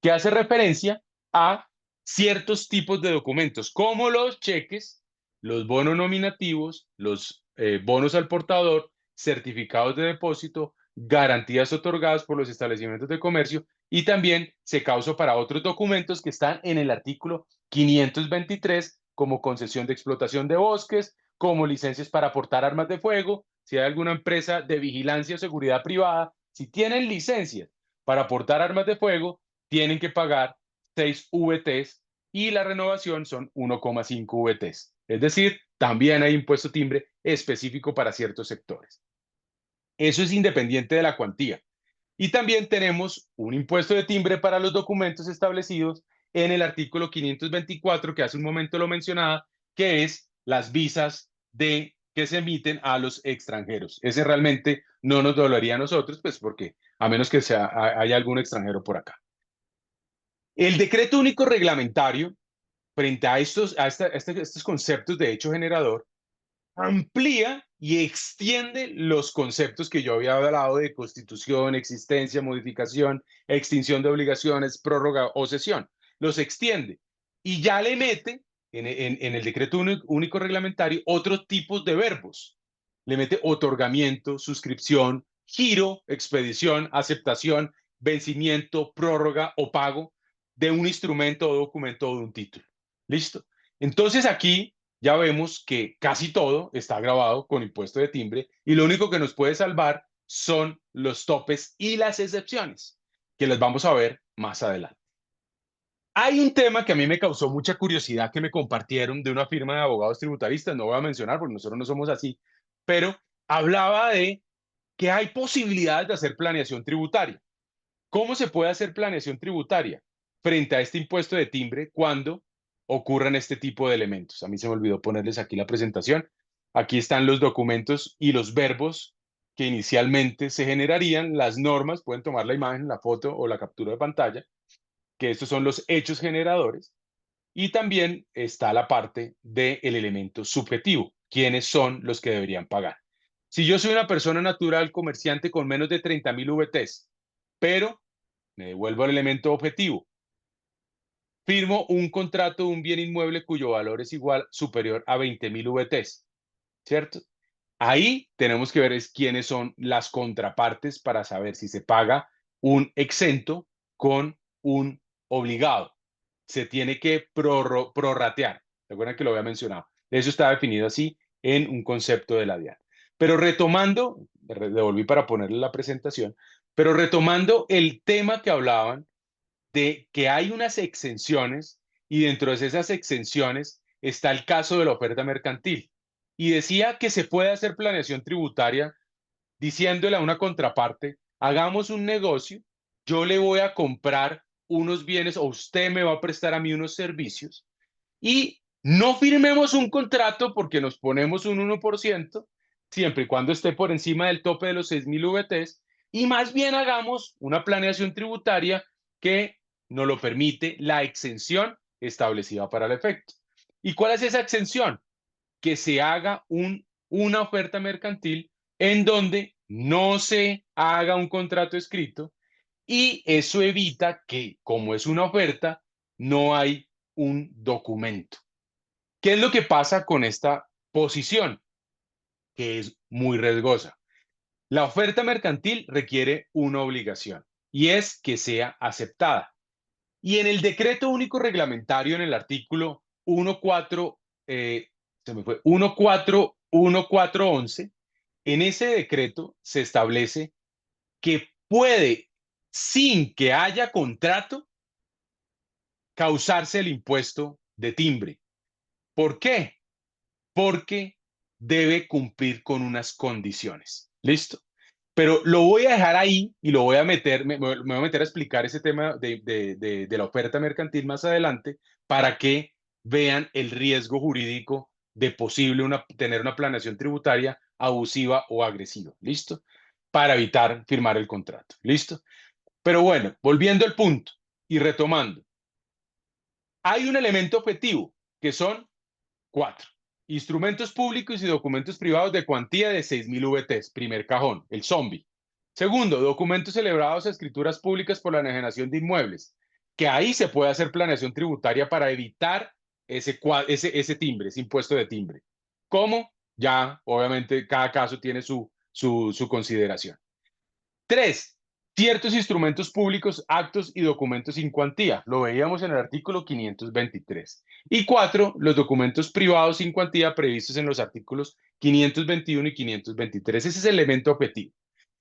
[SPEAKER 2] que hace referencia a ciertos tipos de documentos, como los cheques, los bonos nominativos, los bonos al portador, certificados de depósito, garantías otorgadas por los establecimientos de comercio, y también se causa para otros documentos que están en el artículo 523, como concesión de explotación de bosques, como licencias para portar armas de fuego, si hay alguna empresa de vigilancia o seguridad privada, si tienen licencias para portar armas de fuego, tienen que pagar 6 VTs y la renovación son 1,5 VTs. Es decir, también hay impuesto timbre específico para ciertos sectores. Eso es independiente de la cuantía. Y también tenemos un impuesto de timbre para los documentos establecidos en el artículo 524, que hace un momento lo mencionaba, que es las visas que se emiten a los extranjeros. Ese realmente no nos dolería a nosotros, pues porque a menos que haya algún extranjero por acá. El decreto único reglamentario, frente a estos conceptos de hecho generador, amplía y extiende los conceptos que yo había hablado de constitución, existencia, modificación, extinción de obligaciones, prórroga o cesión. Los extiende y ya le mete en el decreto único reglamentario otros tipos de verbos. Le mete otorgamiento, suscripción, giro, expedición, aceptación, vencimiento, prórroga o pago de un instrumento o documento o de un título. ¿Listo? Entonces aquí ya vemos que casi todo está grabado con impuesto de timbre y lo único que nos puede salvar son los topes y las excepciones, que les vamos a ver más adelante. Hay un tema que a mí me causó mucha curiosidad que me compartieron de una firma de abogados tributaristas, no voy a mencionar porque nosotros no somos así, pero hablaba de que hay posibilidades de hacer planeación tributaria. ¿Cómo se puede hacer planeación tributaria frente a este impuesto de timbre cuando ocurran este tipo de elementos? A mí se me olvidó ponerles aquí la presentación. Aquí están los documentos y los verbos que inicialmente se generarían, las normas, pueden tomar la imagen, la foto o la captura de pantalla, que estos son los hechos generadores, y también está la parte del elemento subjetivo, quiénes son los que deberían pagar. Si yo soy una persona natural comerciante con menos de 30.000 VTs, pero me devuelvo al elemento objetivo. Firmo un contrato de un bien inmueble cuyo valor es igual, superior a 20.000 VTs, ¿cierto? Ahí tenemos que ver es quiénes son las contrapartes para saber si se paga un exento con un obligado. Se tiene que prorratear. Recuerden que lo había mencionado. Eso está definido así en un concepto de la DIAN. Pero retomando, devolví para ponerle la presentación, pero retomando el tema que hablaban de que hay unas exenciones y dentro de esas exenciones está el caso de la oferta mercantil. Y decía que se puede hacer planeación tributaria diciéndole a una contraparte, hagamos un negocio, yo le voy a comprar unos bienes o usted me va a prestar a mí unos servicios y no firmemos un contrato porque nos ponemos un 1%, siempre y cuando esté por encima del tope de los 6.000 VTs, y más bien hagamos una planeación tributaria que nos lo permite la exención establecida para el efecto. ¿Y cuál es esa exención? Que se haga una oferta mercantil en donde no se haga un contrato escrito y eso evita que, como es una oferta, no hay un documento. ¿Qué es lo que pasa con esta posición? Que es muy riesgosa. La oferta mercantil requiere una obligación y es que sea aceptada. Y en el decreto único reglamentario, en el artículo 14, se me fue, 141411, en ese decreto se establece que puede, sin que haya contrato, causarse el impuesto de timbre. ¿Por qué? Porque debe cumplir con unas condiciones. ¿Listo? Pero lo voy a dejar ahí y lo voy a meter, me voy a meter a explicar ese tema de la oferta mercantil más adelante para que vean el riesgo jurídico de posible tener una planeación tributaria abusiva o agresiva. ¿Listo? Para evitar firmar el contrato. ¿Listo? Pero bueno, volviendo al punto y retomando, hay un elemento objetivo que son 4. Instrumentos públicos y documentos privados de cuantía de 6.000 VTs. Primer cajón, el zombie. Segundo, documentos celebrados a escrituras públicas por la enajenación de inmuebles, que ahí se puede hacer planeación tributaria para evitar ese timbre, ese impuesto de timbre. ¿Cómo? Ya, obviamente, cada caso tiene su consideración. 3. Ciertos instrumentos públicos, actos y documentos sin cuantía. Lo veíamos en el artículo 523. Y 4. Los documentos privados sin cuantía previstos en los artículos 521 y 523. Ese es el elemento objetivo.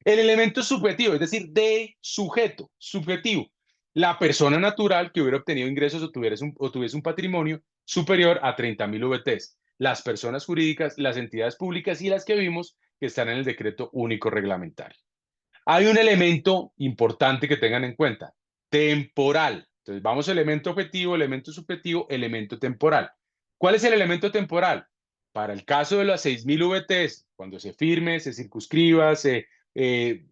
[SPEAKER 2] El elemento subjetivo, es decir, de sujeto, subjetivo. La persona natural que hubiera obtenido ingresos o tuviese un patrimonio superior a 30.000 VTs. Las personas jurídicas, las entidades públicas y las que vimos que están en el decreto único reglamentario. Hay un elemento importante que tengan en cuenta, temporal. Entonces vamos a elemento objetivo, elemento subjetivo, elemento temporal. ¿Cuál es el elemento temporal? Para el caso de las 6.000 VTs, cuando se firme, se circunscriba,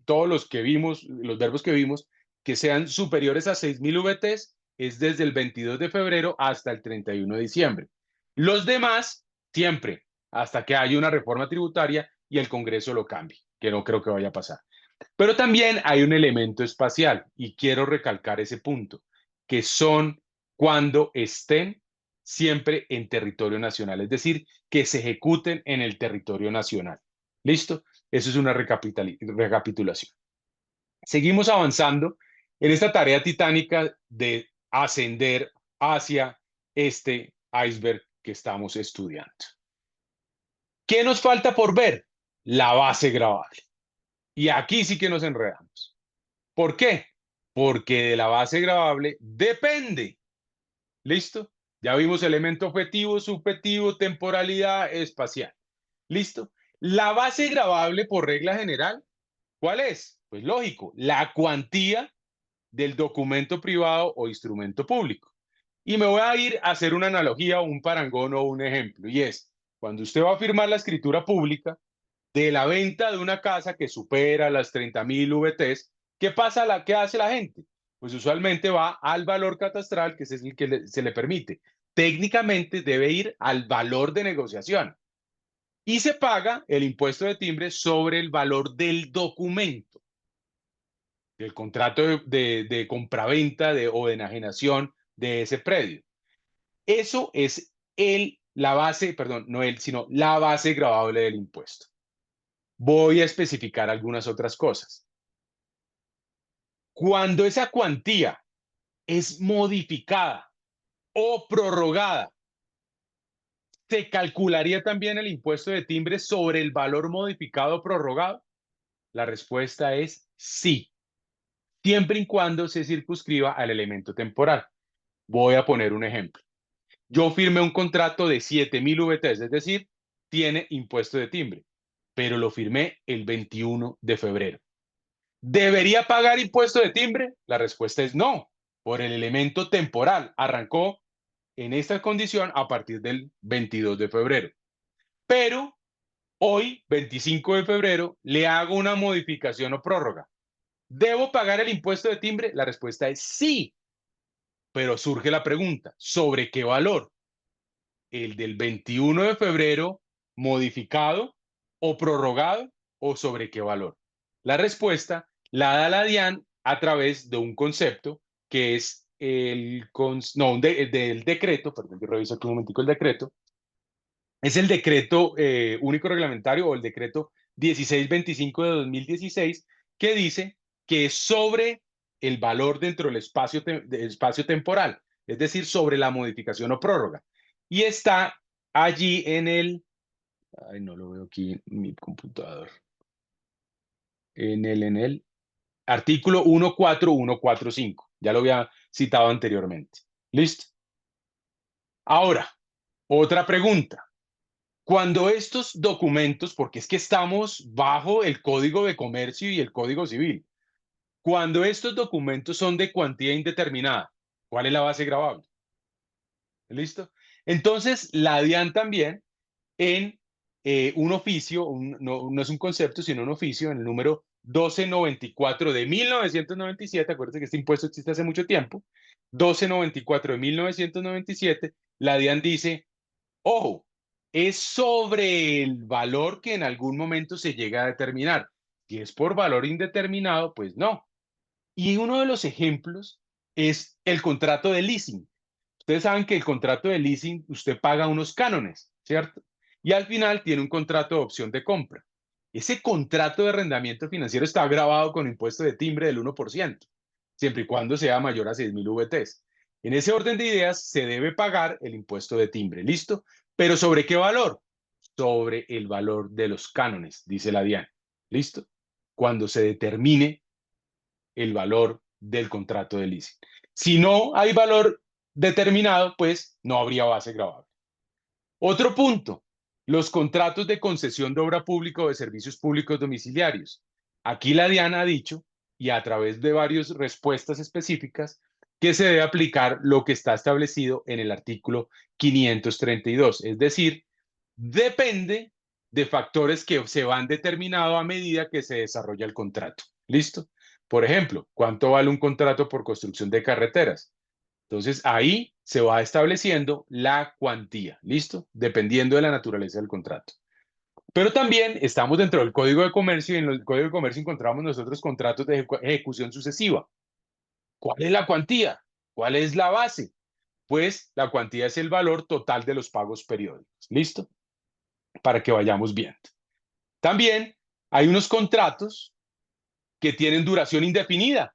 [SPEAKER 2] todos los que vimos, los verbos que vimos, que sean superiores a 6.000 VTs, es desde el 22 de febrero hasta el 31 de diciembre. Los demás, siempre, hasta que haya una reforma tributaria y el Congreso lo cambie, que no creo que vaya a pasar. Pero también hay un elemento espacial y quiero recalcar ese punto, que son cuando estén siempre en territorio nacional, es decir, que se ejecuten en el territorio nacional. ¿Listo? Eso es una recapitulación. Seguimos avanzando en esta tarea titánica de ascender hacia este iceberg que estamos estudiando. ¿Qué nos falta por ver? La base gravable. Y aquí sí que nos enredamos. ¿Por qué? Porque de la base gravable depende. ¿Listo? Ya vimos elemento objetivo, subjetivo, temporalidad, espacial. ¿Listo? La base gravable por regla general, ¿cuál es? Pues lógico, la cuantía del documento privado o instrumento público. Y me voy a ir a hacer una analogía, un parangón o un ejemplo. Y es, cuando usted va a firmar la escritura pública, de la venta de una casa que supera las 30.000 VTs, ¿qué hace la gente? Pues usualmente va al valor catastral, que es el que se le permite. Técnicamente debe ir al valor de negociación y se paga el impuesto de timbre sobre el valor del documento, del contrato de compraventa o de enajenación de ese predio. Eso es la base, perdón, no sino la base gravable del impuesto. Voy a especificar algunas otras cosas. Cuando esa cuantía es modificada o prorrogada, ¿se calcularía también el impuesto de timbre sobre el valor modificado o prorrogado? La respuesta es sí, siempre y cuando se circunscriba al elemento temporal. Voy a poner un ejemplo. Yo firmé un contrato de 7.000 VTs, es decir, tiene impuesto de timbre, pero lo firmé el 21 de febrero. ¿Debería pagar impuesto de timbre? La respuesta es no, por el elemento temporal. Arrancó en esta condición a partir del 22 de febrero. Pero hoy, 25 de febrero, le hago una modificación o prórroga. ¿Debo pagar el impuesto de timbre? La respuesta es sí, pero surge la pregunta, ¿sobre qué valor? ¿El del 21 de febrero modificado o prorrogado o sobre qué valor? La respuesta la da la DIAN a través de un concepto que es del decreto, perdón, que reviso aquí un momentico el decreto, es el decreto único reglamentario o el decreto 1625 de 2016 que dice que es sobre el valor dentro del espacio temporal, es decir, sobre la modificación o prórroga. Y está allí ay, no lo veo aquí en mi computador, en el artículo 14145, ya lo había citado anteriormente. ¿Listo? Ahora, otra pregunta. Cuando estos documentos, porque es que estamos bajo el Código de Comercio y el Código Civil, cuando estos documentos son de cuantía indeterminada, ¿cuál es la base gravable? ¿Listo? Entonces, la DIAN también en un oficio, no es un concepto, sino un oficio, en el número 1294 de 1997, acuérdense que este impuesto existe hace mucho tiempo, 1294 de 1997, la DIAN dice, ojo, es sobre el valor que en algún momento se llega a determinar. Si es por valor indeterminado, pues no. Y uno de los ejemplos es el contrato de leasing. Ustedes saben que el contrato de leasing, usted paga unos cánones, ¿cierto? Y al final tiene un contrato de opción de compra. Ese contrato de arrendamiento financiero está grabado con impuesto de timbre del 1%, siempre y cuando sea mayor a 6.000 VTs. En ese orden de ideas, se debe pagar el impuesto de timbre, ¿listo? ¿Pero sobre qué valor? Sobre el valor de los cánones, dice la DIAN, ¿listo? Cuando se determine el valor del contrato de leasing. Si no hay valor determinado, pues no habría base gravable. Otro punto, los contratos de concesión de obra pública o de servicios públicos domiciliarios. Aquí la DIAN ha dicho, y a través de varias respuestas específicas, que se debe aplicar lo que está establecido en el artículo 532, es decir, depende de factores que se van determinando a medida que se desarrolla el contrato. ¿Listo? Por ejemplo, ¿cuánto vale un contrato por construcción de carreteras? Entonces ahí se va estableciendo la cuantía, ¿listo? Dependiendo de la naturaleza del contrato. Pero también estamos dentro del Código de Comercio y en el Código de Comercio encontramos nosotros contratos de ejecución sucesiva. ¿Cuál es la cuantía? ¿Cuál es la base? Pues la cuantía es el valor total de los pagos periódicos, ¿listo? Para que vayamos viendo. También hay unos contratos que tienen duración indefinida.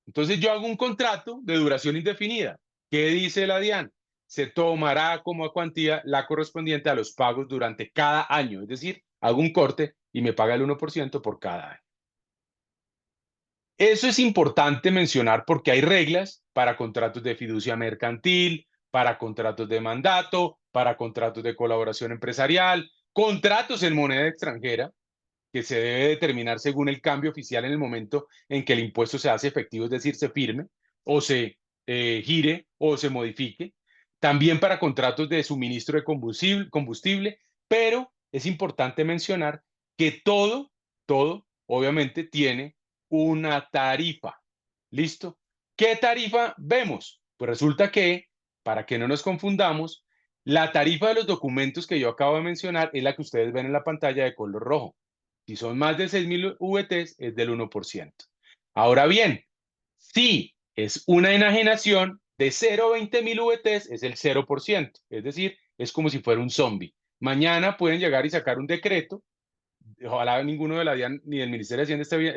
[SPEAKER 2] Entonces yo hago un contrato de duración indefinida. ¿Qué dice la DIAN? Se tomará como cuantía la correspondiente a los pagos durante cada año. Es decir, hago un corte y me paga el 1% por cada año. Eso es importante mencionar porque hay reglas para contratos de fiducia mercantil, para contratos de mandato, para contratos de colaboración empresarial, contratos en moneda extranjera, que se debe determinar según el cambio oficial en el momento en que el impuesto se hace efectivo, es decir, se firme o se gire o se modifique. También para contratos de suministro de combustible, pero es importante mencionar que todo, obviamente, tiene una tarifa. ¿Listo? ¿Qué tarifa vemos? Pues resulta que, para que no nos confundamos, la tarifa de los documentos que yo acabo de mencionar es la que ustedes ven en la pantalla de color rojo. Si son más de 6.000 VTs, es del 1%. Ahora bien, si es una enajenación de 0 a 20.000 VTs, es el 0%. Es decir, es como si fuera un zombie. Mañana pueden llegar y sacar un decreto. Ojalá ninguno de la DIAN ni del Ministerio de Hacienda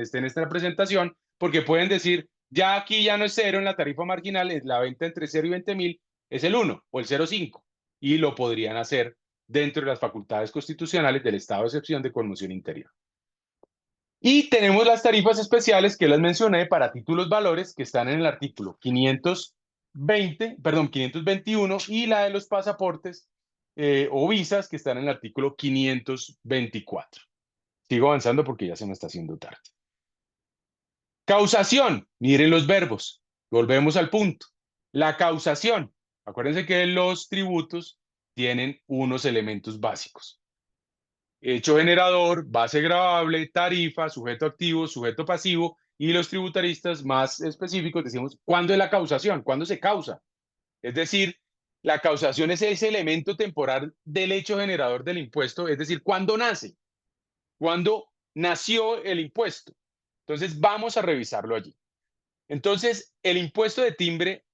[SPEAKER 2] esté en esta presentación, porque pueden decir, ya aquí ya no es cero en la tarifa marginal, la venta entre 0 y 20.000 es el 1 o el 0,5. Y lo podrían hacer dentro de las facultades constitucionales del estado de excepción de conmoción interior. Y tenemos las tarifas especiales que las mencioné para títulos valores que están en el artículo 521 y la de los pasaportes o visas que están en el artículo 524. Sigo avanzando porque ya se me está haciendo tarde. Causación, miren los verbos. Volvemos al punto. La causación. Acuérdense que los tributos tienen unos elementos básicos. Hecho generador, base gravable, tarifa, sujeto activo, sujeto pasivo y los tributaristas más específicos decimos cuándo es la causación, cuándo se causa. Es decir, la causación es ese elemento temporal del hecho generador del impuesto, es decir, cuándo nace, cuándo nació el impuesto. Entonces vamos a revisarlo allí. Entonces, el impuesto de timbre,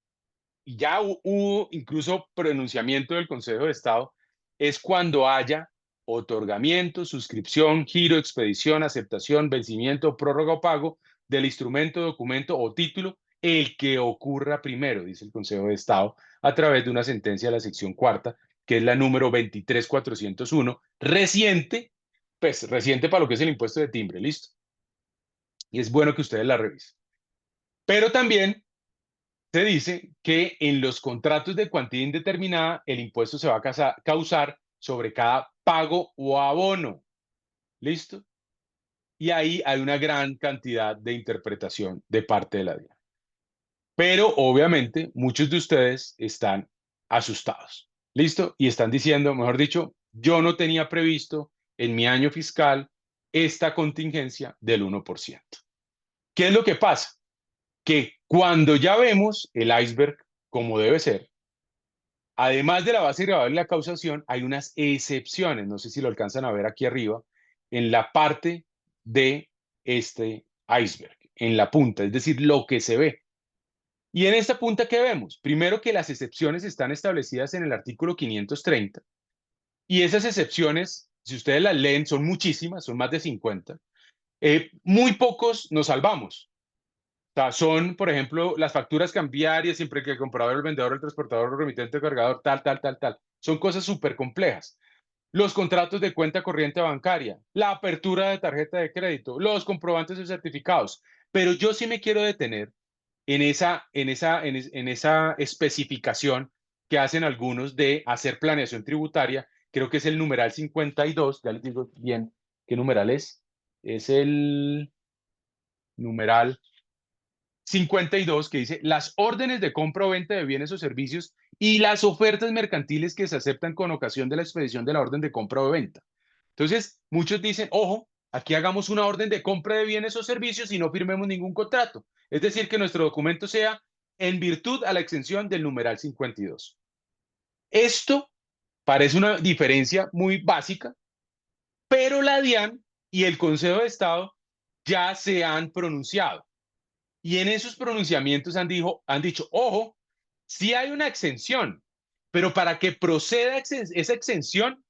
[SPEAKER 2] ya hubo incluso pronunciamiento del Consejo de Estado, es cuando haya otorgamiento, suscripción, giro, expedición, aceptación, vencimiento, prórroga o pago del instrumento, documento o título, el que ocurra primero, dice el Consejo de Estado, a través de una sentencia de la sección cuarta, que es la número 23401, reciente, pues reciente para lo que es el impuesto de timbre, listo. Y es bueno que ustedes la revisen. Pero también se dice que en los contratos de cuantía indeterminada el impuesto se va a causar sobre cada pago o abono. ¿Listo? Y ahí hay una gran cantidad de interpretación de parte de la DIAN. Pero obviamente muchos de ustedes están asustados. ¿Listo? Y están diciendo, mejor dicho, yo no tenía previsto en mi año fiscal esta contingencia del 1%. ¿Qué es lo que pasa? Que cuando ya vemos el iceberg como debe ser, además de la base gravable y la causación, hay unas excepciones. No sé si lo alcanzan a ver aquí arriba, en la parte de este iceberg, en la punta, es decir, lo que se ve. Y en esta punta, ¿qué vemos? Primero que las excepciones están establecidas en el artículo 530 y esas excepciones, si ustedes las leen, son muchísimas, son más de 50. Muy pocos nos salvamos. O sea, son, por ejemplo, las facturas cambiarias, siempre que el comprador, el vendedor, el transportador, el remitente, el cargador, tal, tal, tal, tal. Son cosas súper complejas. Los contratos de cuenta corriente bancaria, la apertura de tarjeta de crédito, los comprobantes de certificados. Pero yo sí me quiero detener en esa especificación que hacen algunos de hacer planeación tributaria. Creo que es el numeral 52, ya les digo bien qué numeral es el numeral 52 que dice las órdenes de compra o venta de bienes o servicios y las ofertas mercantiles que se aceptan con ocasión de la expedición de la orden de compra o venta. Entonces, muchos dicen, ojo, aquí hagamos una orden de compra de bienes o servicios y no firmemos ningún contrato. Es decir, que nuestro documento sea en virtud a la exención del numeral 52. Esto parece una diferencia muy básica, pero la DIAN y el Consejo de Estado ya se han pronunciado. Y en esos pronunciamientos han dicho, ojo, sí hay una exención, pero para que proceda esa exención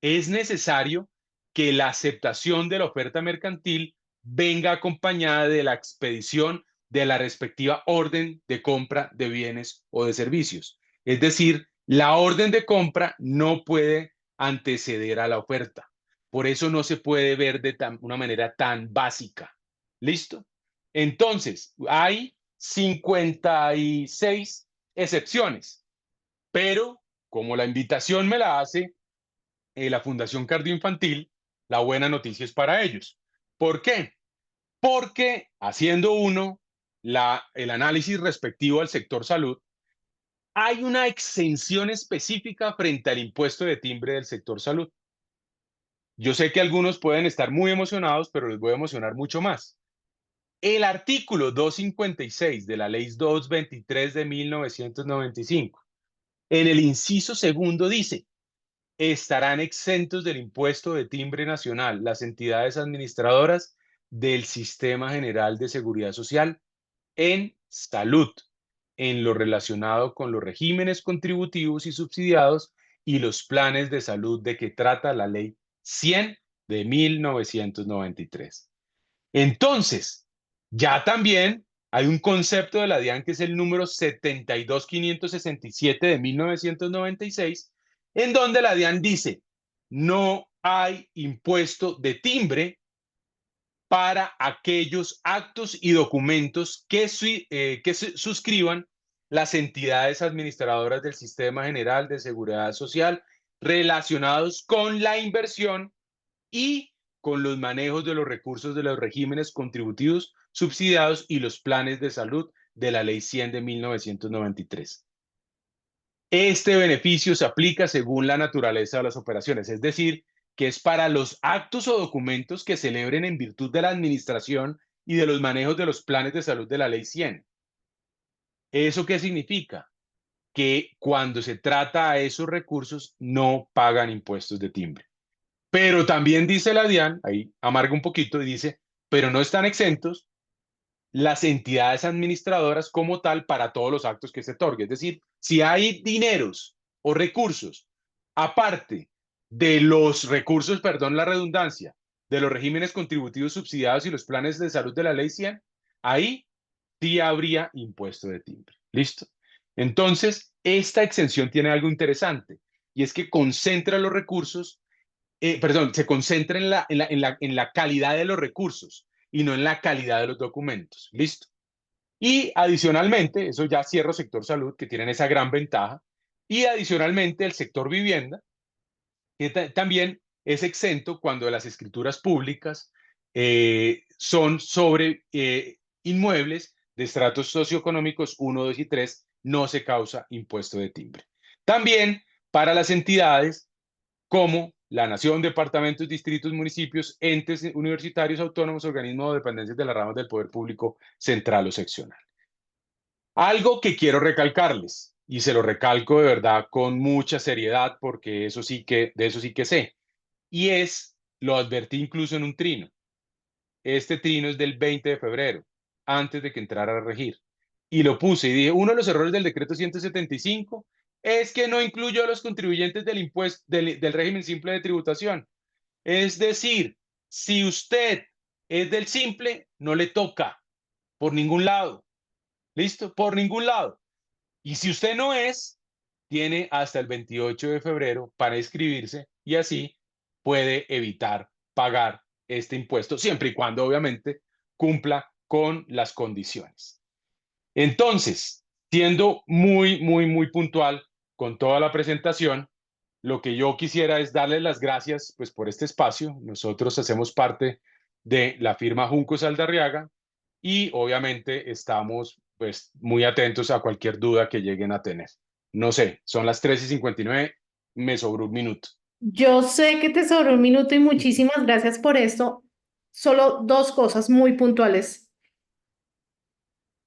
[SPEAKER 2] es necesario que la aceptación de la oferta mercantil venga acompañada de la expedición de la respectiva orden de compra de bienes o de servicios. Es decir, la orden de compra no puede anteceder a la oferta. Por eso no se puede ver de una manera tan básica. ¿Listo? Entonces, hay 56 excepciones, pero como la invitación me la hace la Fundación Cardioinfantil, la buena noticia es para ellos. ¿Por qué? Porque haciendo uno el análisis respectivo al sector salud, hay una exención específica frente al impuesto de timbre del sector salud. Yo sé que algunos pueden estar muy emocionados, pero les voy a emocionar mucho más. El artículo 256 de la Ley 223 de 1995, en el inciso segundo dice, estarán exentos del impuesto de timbre nacional las entidades administradoras del Sistema General de Seguridad Social en salud, en lo relacionado con los regímenes contributivos y subsidiados y los planes de salud de que trata la Ley 100 de 1993. Entonces, ya también hay un concepto de la DIAN que es el número 72567 de 1996, en donde la DIAN dice, no hay impuesto de timbre para aquellos actos y documentos que suscriban las entidades administradoras del Sistema General de Seguridad Social relacionados con la inversión y con los manejos de los recursos de los regímenes contributivos subsidiados y los planes de salud de la Ley 100 de 1993. Este beneficio se aplica según la naturaleza de las operaciones, es decir, que es para los actos o documentos que celebren en virtud de la administración y de los manejos de los planes de salud de la Ley 100. ¿Eso qué significa? Que cuando se trata a esos recursos no pagan impuestos de timbre. Pero también dice la DIAN, ahí amarga un poquito y dice, pero no están exentos las entidades administradoras como tal para todos los actos que se otorguen. Es decir, si hay dineros o recursos, aparte de los recursos, perdón la redundancia, de los regímenes contributivos subsidiados y los planes de salud de la Ley 100, ahí sí habría impuesto de timbre. ¿Listo? Entonces, esta exención tiene algo interesante y es que concentra los recursos se concentra en la calidad de los recursos y no en la calidad de los documentos. Listo. Y adicionalmente, eso ya cierro sector salud, que tienen esa gran ventaja, y adicionalmente el sector vivienda, que también es exento cuando las escrituras públicas son sobre inmuebles de estratos socioeconómicos 1, 2 y 3, no se causa impuesto de timbre. También para las entidades como la nación, departamentos, distritos, municipios, entes universitarios, autónomos, organismos o dependencias de las ramas del poder público central o seccional. Algo que quiero recalcarles, y se lo recalco de verdad con mucha seriedad, porque de eso sí que sé, y lo advertí incluso en un trino. Este trino es del 20 de febrero, antes de que entrara a regir. Y lo puse y dije, uno de los errores del decreto 175 es que no incluyó a los contribuyentes del impuesto del régimen simple de tributación. Es decir, si usted es del simple, no le toca por ningún lado. ¿Listo? Por ningún lado. Y si usted no es, tiene hasta el 28 de febrero para inscribirse y así puede evitar pagar este impuesto, siempre y cuando obviamente cumpla con las condiciones. Entonces, siendo muy puntual con toda la presentación, lo que yo quisiera es darles las gracias pues, por este espacio. Nosotros hacemos parte de la firma Junco Saldarriaga y obviamente estamos pues, muy atentos a cualquier duda que lleguen a tener. No sé, son las 3:59, me sobró un minuto.
[SPEAKER 1] Yo sé que te sobró un minuto y muchísimas gracias por esto. Solo dos cosas muy puntuales.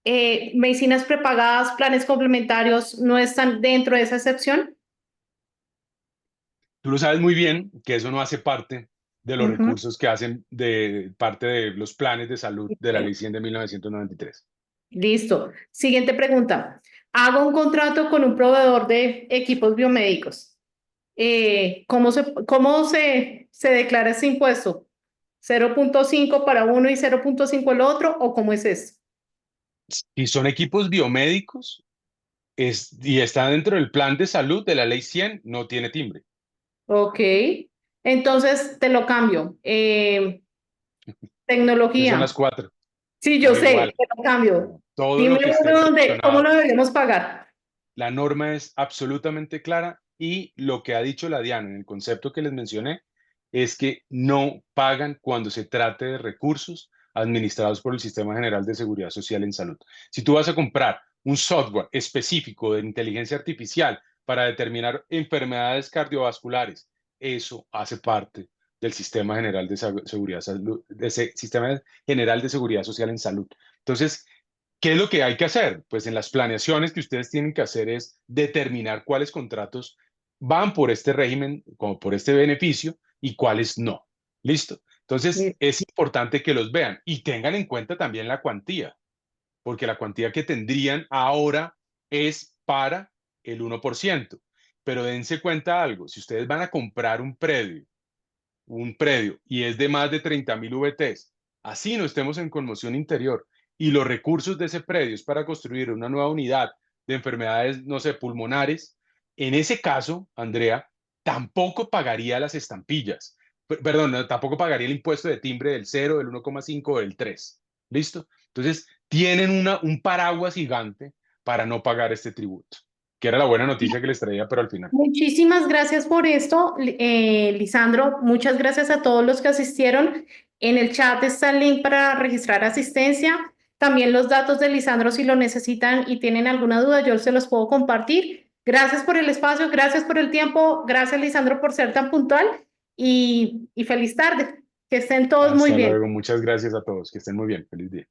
[SPEAKER 1] Medicinas prepagadas, planes complementarios, ¿no están dentro de esa excepción?
[SPEAKER 2] Tú lo sabes muy bien que eso no hace parte de los
[SPEAKER 1] Ujú.
[SPEAKER 2] recursos que hacen de parte de los planes de salud de la Ley 100 de 1993.
[SPEAKER 1] Listo. Siguiente pregunta. Hago un contrato con un proveedor de equipos biomédicos. ¿Cómo se declara ese impuesto? ¿0.5 para uno y 0.5 el otro? ¿O cómo es esto?
[SPEAKER 2] Y son equipos biomédicos y está dentro del plan de salud de la Ley 100, no tiene timbre.
[SPEAKER 1] Ok. Entonces te lo cambio.
[SPEAKER 2] ¿Qué son las
[SPEAKER 1] Tecnología.
[SPEAKER 2] cuatro?
[SPEAKER 1] Sí, yo
[SPEAKER 2] No,
[SPEAKER 1] sé,
[SPEAKER 2] igual.
[SPEAKER 1] te lo cambio.
[SPEAKER 2] No, todo
[SPEAKER 1] Dime
[SPEAKER 2] lo que esté
[SPEAKER 1] uno donde, ¿cómo
[SPEAKER 2] relacionado.
[SPEAKER 1] lo deberíamos pagar?
[SPEAKER 2] La norma es absolutamente clara y lo que ha dicho la DIAN en el concepto que les mencioné es que no pagan cuando se trate de recursos administrados por el Sistema General de Seguridad Social en Salud. Si tú vas a comprar un software específico de inteligencia artificial para determinar enfermedades cardiovasculares, eso hace parte del Sistema General de Seguridad, Sistema General de Seguridad Social en Salud. Entonces, ¿qué es lo que hay que hacer? Pues en las planeaciones que ustedes tienen que hacer es determinar cuáles contratos van por este régimen, como por este beneficio, y cuáles no. ¿Listo? Entonces, es importante que los vean y tengan en cuenta también la cuantía, porque la cuantía que tendrían ahora es para el 1%. Pero dense cuenta algo, si ustedes van a comprar un predio y es de más de 30.000 VTs, así no estemos en conmoción interior y los recursos de ese predio es para construir una nueva unidad de enfermedades, no sé, pulmonares, en ese caso, Andrea, tampoco pagaría las estampillas. Perdón, no, tampoco pagaría el impuesto de timbre del 0, del 1,5 o del 3. ¿Listo? Entonces, tienen un paraguas gigante para no pagar este tributo, que era la buena noticia que les traía, pero al final.
[SPEAKER 1] Muchísimas gracias por esto, Lisandro. Muchas gracias a todos los que asistieron. En el chat está el link para registrar asistencia. También los datos de Lisandro, si lo necesitan y tienen alguna duda, yo se los puedo compartir. Gracias por el espacio, gracias por el tiempo. Gracias, Lisandro, por ser tan puntual y feliz tarde. Que estén todos muy
[SPEAKER 2] Hasta
[SPEAKER 1] bien.
[SPEAKER 2] luego, muchas gracias a todos, que estén muy bien, feliz día.